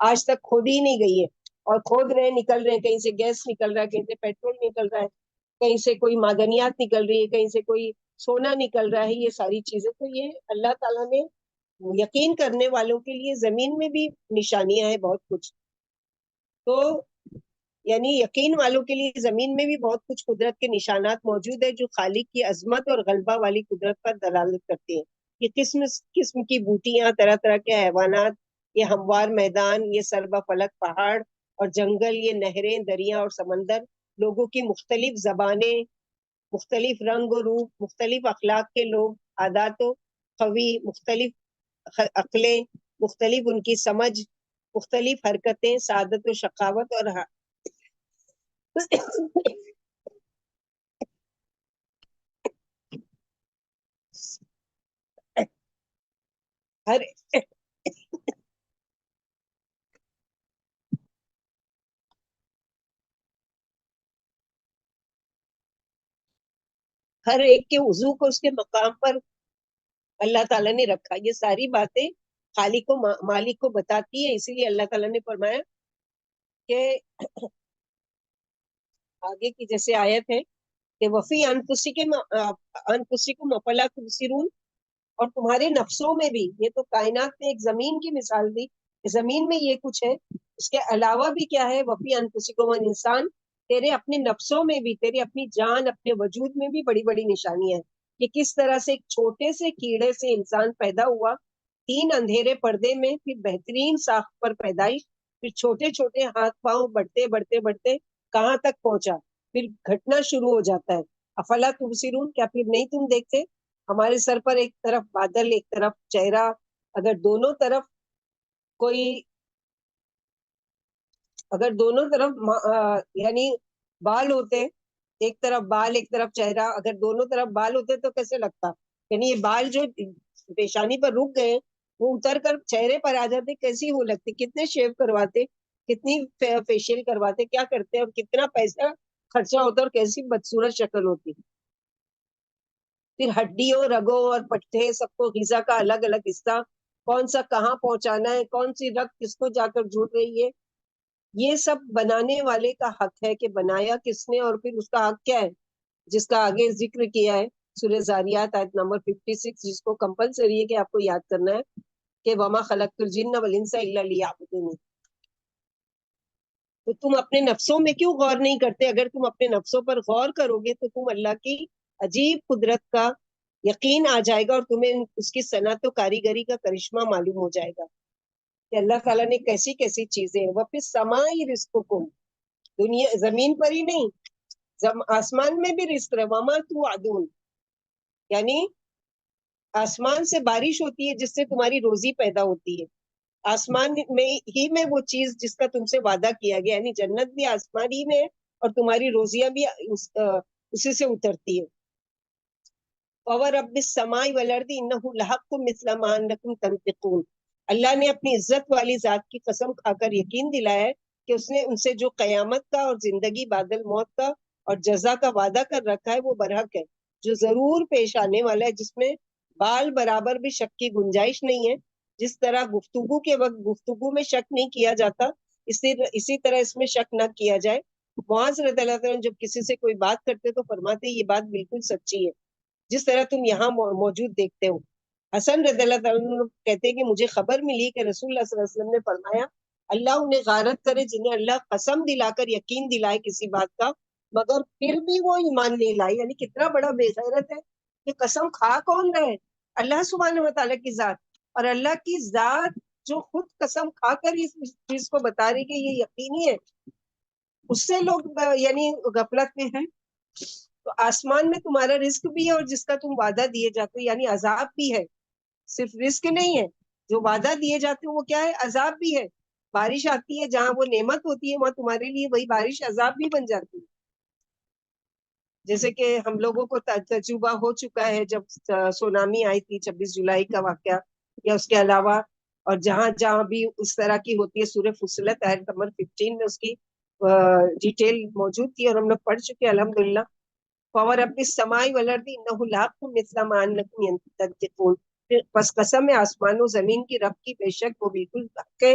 آج تک کھودی ہی نہیں گئی ہے، اور کھود رہے نکل رہے ہیں، کہیں سے گیس نکل رہا ہے، کہیں سے پیٹرول نکل رہا ہے، کہیں سے کوئی معدنیات نکل رہی ہے، کہیں سے کوئی سونا نکل رہا ہے، یہ ساری چیزیں تو یہ اللہ تعالیٰ نے یقین کرنے والوں کے لیے زمین میں بھی نشانیاں ہیں بہت کچھ. تو یعنی یقین والوں کے لیے زمین میں بھی بہت کچھ قدرت کے نشانات موجود ہے جو خالق کی عظمت اور غلبہ والی قدرت پر دلالت کرتے ہیں. یہ قسم قسم کی بوٹیاں، طرح طرح کے حیوانات، یہ ہموار میدان، یہ سربا فلک پہاڑ اور جنگل، یہ نہریں، دریا اور سمندر، لوگوں کی مختلف زبانیں، مختلف رنگ و روپ، مختلف اخلاق کے لوگ، عادات و خوی، مختلف عقلیں، مختلف ان کی سمجھ، مختلف حرکتیں، سعادت و شقاوت اور ہر ہر ایک کے وضو کو اس کے مقام پر اللہ تعالیٰ نے رکھا. یہ ساری باتیں خالق و مالک کو بتاتی ہے. اسی لیے اللہ تعالیٰ نے فرمایا کہ آگے کی جیسے آیت ہے کہ وفی انفسکم افلا تبصرون، اور تمہارے نفسوں میں بھی. یہ تو کائنات نے ایک زمین کی مثال دی کہ زمین میں یہ کچھ ہے، اس کے علاوہ بھی کیا ہے؟ وفی انفسکم، انسان تیرے اپنے نفسوں میں بھی، تیرے اپنی جان، اپنے وجود میں بھی بڑی بڑی نشانیاں ہیں کہ کس طرح سے ایک چھوٹے سے کیڑے سے انسان پیدا ہوا، 3 اندھیرے پردے میں، پھر بہترین ساخت پر پیدائش، پھر چھوٹے چھوٹے ہاتھ پاؤں بڑھتے بڑھتے بڑھتے کہاں تک پہنچا، پھر گھٹنا شروع ہو جاتا ہے. افلا تبصرون، کیا پھر نہیں تم دیکھتے؟ ہمارے سر پر ایک طرف بادل، ایک طرف چہرہ، اگر دونوں طرف کوئی، اگر دونوں طرف یعنی بال ہوتے، ایک طرف بال ایک طرف چہرہ، اگر دونوں طرف بال ہوتے تو کیسے لگتا؟ یعنی یہ بال جو پیشانی پر رک گئے وہ اتر کر چہرے پر آ جاتے، کیسی وہ لگتی؟ کتنے شیو کرواتے، کتنی فیشیل کرواتے، کیا کرتے، اور کتنا پیسہ خرچہ ہوتا، اور کیسی بدصورت شکل ہوتی. پھر ہڈیوں، رگوں اور پٹھے سب کو غذا کا الگ الگ حصہ، کون سا کہاں پہنچانا ہے، کون سی رگ کس کو جا کر جڑ رہی ہے، یہ سب بنانے والے کا حق ہے کہ بنایا کس نے، اور پھر اس کا حق کیا ہے جس کا آگے ذکر کیا ہے سورہ زاریات آیت نمبر 56، جس کو کمپلسری ہے کہ آپ کو یاد کرنا ہے کہ وما خلقت الجن والانس الا لیعبدون. تو تم اپنے نفسوں میں کیوں غور نہیں کرتے؟ اگر تم اپنے نفسوں پر غور کرو گے تو تم اللہ کی عجیب قدرت کا یقین آ جائے گا، اور تمہیں اس کی صنعت و کاریگری کا کرشمہ معلوم ہو جائے گا کہ اللہ تعالیٰ نے کیسی کیسی چیزیں ہیں. وَفِي السَّمَاءِ رِزْقُكُمْ، دنیا زمین پر ہی نہیں، آسمان میں بھی رزق ہے. وَمَا تُوعَدُونَ، یعنی آسمان سے بارش ہوتی ہے جس سے تمہاری روزی پیدا ہوتی ہے. آسمان میں ہی میں وہ چیز جس کا تم سے وعدہ کیا گیا، یعنی جنت بھی آسمان ہی میں ہے، اور تمہاری روزیاں بھی اسی سے اترتی ہے. وَرَبِّ السَّمَاءِ وَالْأَرْضِ إِنَّهُ لَحَقٌّ مِثْلَ مَا أَنَّكُمْ تَنطِقُونَ. اللہ نے اپنی عزت والی ذات کی قسم کھا کر یقین دلایا ہے کہ اس نے ان سے جو قیامت کا اور زندگی بعد الموت کا اور جزا کا وعدہ کر رکھا ہے وہ برحق ہے، جو ضرور پیش آنے والا ہے، جس میں بال برابر بھی شک کی گنجائش نہیں ہے. جس طرح گفتگو کے وقت گفتگو میں شک نہیں کیا جاتا، اسی طرح اس میں شک نہ کیا جائے. معاذ رضی اللہ عنہ جب کسی سے کوئی بات کرتے تو فرماتے یہ بات بالکل سچی ہے جس طرح تم یہاں موجود دیکھتے ہو. حسن رضی اللہ عنہ کہتے ہیں کہ مجھے خبر ملی کہ رسول اللہ صلی اللہ علیہ وسلم نے فرمایا اللہ انہیں غارت کرے جنہیں اللہ قسم دلا کر یقین دلائے کسی بات کا مگر پھر بھی وہ ایمان نہیں لائے. یعنی کتنا بڑا بے غیرت ہے کہ قسم کھا کون رہے؟ اللہ سبحانہ و تعالیٰ کی ذات، اور اللہ کی ذات جو خود قسم کھا کر اس چیز کو بتا رہی کہ یہ یقینی ہے، اس سے لوگ یعنی غفلت میں ہیں. تو آسمان میں تمہارا رزق بھی ہے اور جس کا تم وعدہ دیے جاتے ہو، یعنی عذاب بھی ہے، صرف رزق نہیں ہے. جو وعدہ دیے جاتے ہیں وہ کیا ہے؟ عذاب بھی ہے. بارش آتی ہے جہاں وہ نعمت ہوتی ہے وہاں تمہارے لیے وہی بارش عذاب بھی بن جاتی ہے. جیسے کہ ہم لوگوں کو تجربہ ہو چکا ہے جب سونامی آئی تھی 26 جولائی کا واقعہ، یا اس کے علاوہ، اور جہاں جہاں بھی اس طرح کی ہوتی ہے سورہ فصلت آیت نمبر 15 میں اس کی ڈیٹیل موجود تھی اور ہم لوگ پڑھ چکے الحمدللہ. فَوَرَبِّ السَّمَاءِ وَالْأَرْضِ إِنَّهُ لَحَقٌّ مِثْلَ مَا أَنَّكُمْ تَنطِقُونَ. پس قسم ہے آسمان و زمین کی رب کی، بے شک وہ بالکل حق ہے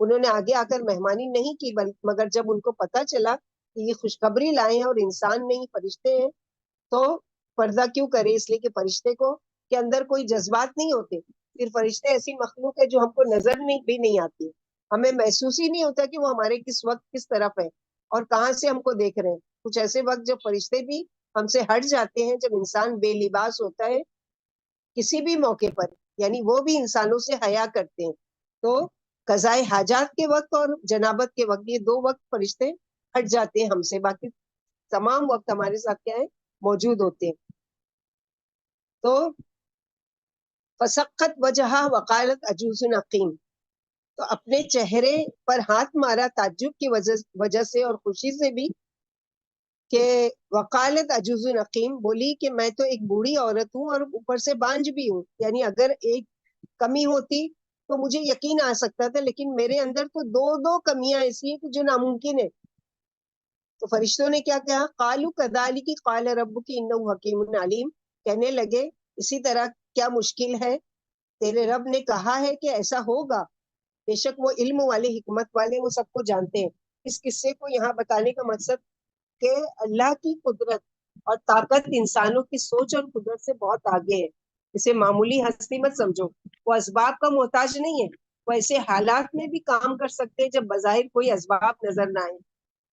انہوں نے آگے آ کر مہمانی نہیں کی، مگر جب ان کو پتا چلا کہ یہ خوشخبری لائے ہیں اور انسان نہیں فرشتے ہیں، تو پردہ کیوں کرے؟ اس لیے کہ فرشتے کو کے اندر کوئی جذبات نہیں ہوتے. پھر فرشتے ایسی مخلوق ہے جو ہم کو نظر بھی نہیں آتی، ہمیں محسوس ہی نہیں ہوتا کہ وہ ہمارے کس وقت کس طرف ہے اور کہاں سے ہم کو دیکھ رہے ہیں. کچھ ایسے وقت جب فرشتے بھی ہم سے ہٹ جاتے ہیں، جب انسان بے لباس ہوتا ہے کسی بھی موقع پر، یعنی وہ بھی انسانوں سے حیا کرتے ہیں. تو قضائے حاجات کے وقت اور جنابت کے وقت، یہ دو وقت فرشتے ہٹ جاتے ہیں ہم سے، باقی تمام وقت ہمارے ساتھ کیا ہے؟ موجود ہوتے ہیں. تو فسقت وجہ وقالت عجوز عقیم، تو اپنے چہرے پر ہاتھ مارا تعجب کی وجہ سے اور خوشی سے بھی، کہ وقالت عجوز عقیم، بولی کہ میں تو ایک بوڑھی عورت ہوں اور اوپر سے بانجھ بھی ہوں. یعنی اگر ایک کمی ہوتی تو مجھے یقین آ سکتا تھا، لیکن میرے اندر تو دو کمیاں ایسی ہیں کہ جو ناممکن ہے. تو فرشتوں نے کیا کہا؟ قالوا کذالک قال ربک انہ حکیم علیم، کہنے لگے اسی طرح کیا مشکل ہے، تیرے رب نے کہا ہے کہ ایسا ہوگا، بے شک وہ علم والے حکمت والے، وہ سب کو جانتے ہیں. اس قصے کو یہاں بتانے کا مقصد کہ اللہ کی قدرت اور طاقت انسانوں کی سوچ اور قدرت سے بہت آگے ہے. اسے معمولی ہستی مت سمجھو، وہ اسباب کا محتاج نہیں ہے، وہ ایسے حالات میں بھی کام کر سکتے ہیں جب بظاہر کوئی اسباب نظر نہ آئے.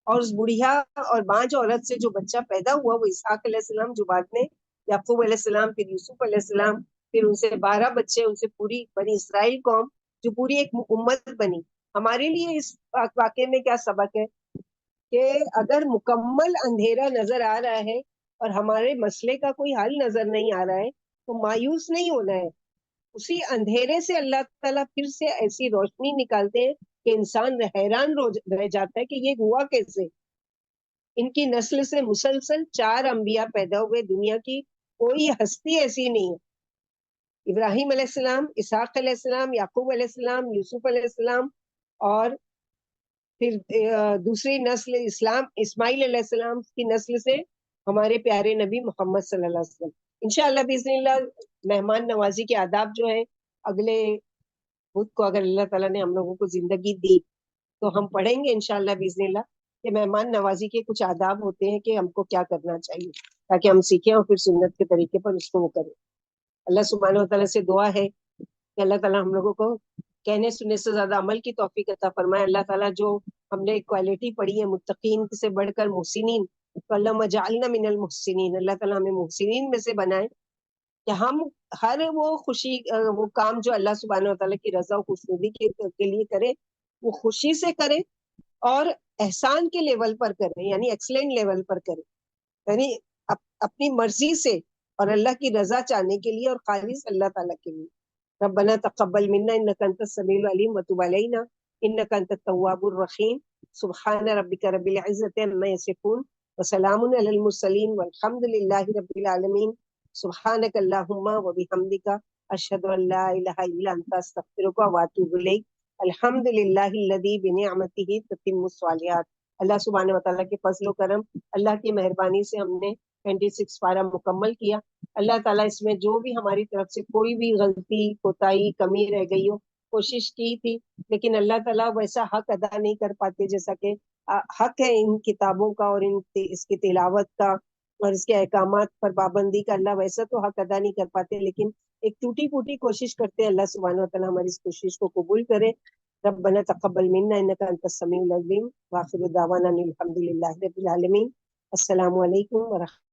اور اس بڑھیا اور بانج عورت سے جو بچہ پیدا ہوا وہ اسحاق علیہ السلام، جو بعد میں یعقوب علیہ السلام، پھر یوسف علیہ السلام، پھر ان سے 12 بچے، ان سے پوری بنی اسرائیل قوم جو پوری ایک امت بنی. ہمارے لیے اس واقعے میں کیا سبق ہے؟ کہ اگر مکمل اندھیرا نظر آ رہا ہے اور ہمارے مسئلے کا کوئی حل نظر نہیں آ رہا ہے تو مایوس نہیں ہونا ہے. اسی اندھیرے سے اللہ تعالیٰ پھر سے ایسی روشنی نکالتے ہیں کہ انسان حیران رہ جاتا ہے کہ یہ ہوا کیسے. ان کی نسل سے مسلسل 4 انبیاء پیدا ہوئے. دنیا کی کوئی ہستی ایسی نہیں ہے. ابراہیم علیہ السلام، اسحاق علیہ السلام، یعقوب علیہ السلام، یوسف علیہ السلام، اور پھر دوسری نسل اسماعیل علیہ السلام کی نسل سے ہمارے پیارے نبی محمد صلی اللہ علیہ وسلم. انشاءاللہ باذن اللہ مہمان نوازی کے آداب جو ہیں اگلے بدھ کو اگر اللہ تعالیٰ نے ہم لوگوں کو زندگی دی تو ہم پڑھیں گے انشاءاللہ باذن اللہ کہ مہمان نوازی کے کچھ آداب ہوتے ہیں کہ ہم کو کیا کرنا چاہیے تاکہ ہم سیکھیں اور پھر سنت کے طریقے پر اس کو وہ کریں. اللہ سبحانہ و تعالیٰ سے دعا ہے کہ اللہ تعالیٰ ہم لوگوں کو کہنے سننے سے زیادہ عمل کی توفیق عطا فرمائے. اللہ تعالیٰ جو ہم نے کوالٹی پڑھی ہے متقین سے بڑھ کر محسنین، تو اللہم اجعلنا من المحسنین، اللہ تعالیٰ ہمیں محسنین میں سے بنائے کہ ہم ہر وہ خوشی وہ کام جو اللہ سبحانہ و تعالیٰ کی رضا و خوشنودی کے لیے کرے وہ خوشی سے کرے اور احسان کے لیول پر کرے، یعنی ایکسلنٹ لیول پر کرے، یعنی اپنی مرضی سے اور اللہ کی رضا چاہنے کے لیے اور خالص اللہ تعالیٰ کے لیے. ربنا تقبل منا انك انت السميع العليم وتب علينا انك انت التواب الرحيم. سبحان ربك رب العزة عما يصفون وسلام على المرسلين والحمد لله رب العالمين. سبحانك اللهم وبحمدك اشهد ان لا اله الا انت استغفرك واتوب اليك. الحمد لله الذي بنعمته تتم الصالحات. اللہ سبحانہ و تعالیٰ کے فضل و کرم، اللہ کی مہربانی سے ہم نے 26 پارہ مکمل کیا. اللہ تعالیٰ اس میں جو بھی ہماری طرف سے کوئی بھی غلطی کوتاہی کمی رہ گئی ہو، کوشش کی تھی لیکن اللہ تعالیٰ ویسا حق ادا نہیں کر پاتے جیسا کہ حق ہے ان کتابوں کا اور اس کی تلاوت کا اور اس کے احکامات پر پابندی کا. اللہ ویسا تو حق ادا نہیں کر پاتے لیکن ایک ٹوٹی پھوٹی کوشش کرتے ہیں. اللہ سبحانہ و تعالیٰ ہماری اس کوشش کو قبول کرے. ربنا تقبل منا انك انت السميع العليم واخر دعوانا الحمد لله رب العالمين. السلام علیکم ورحمۃ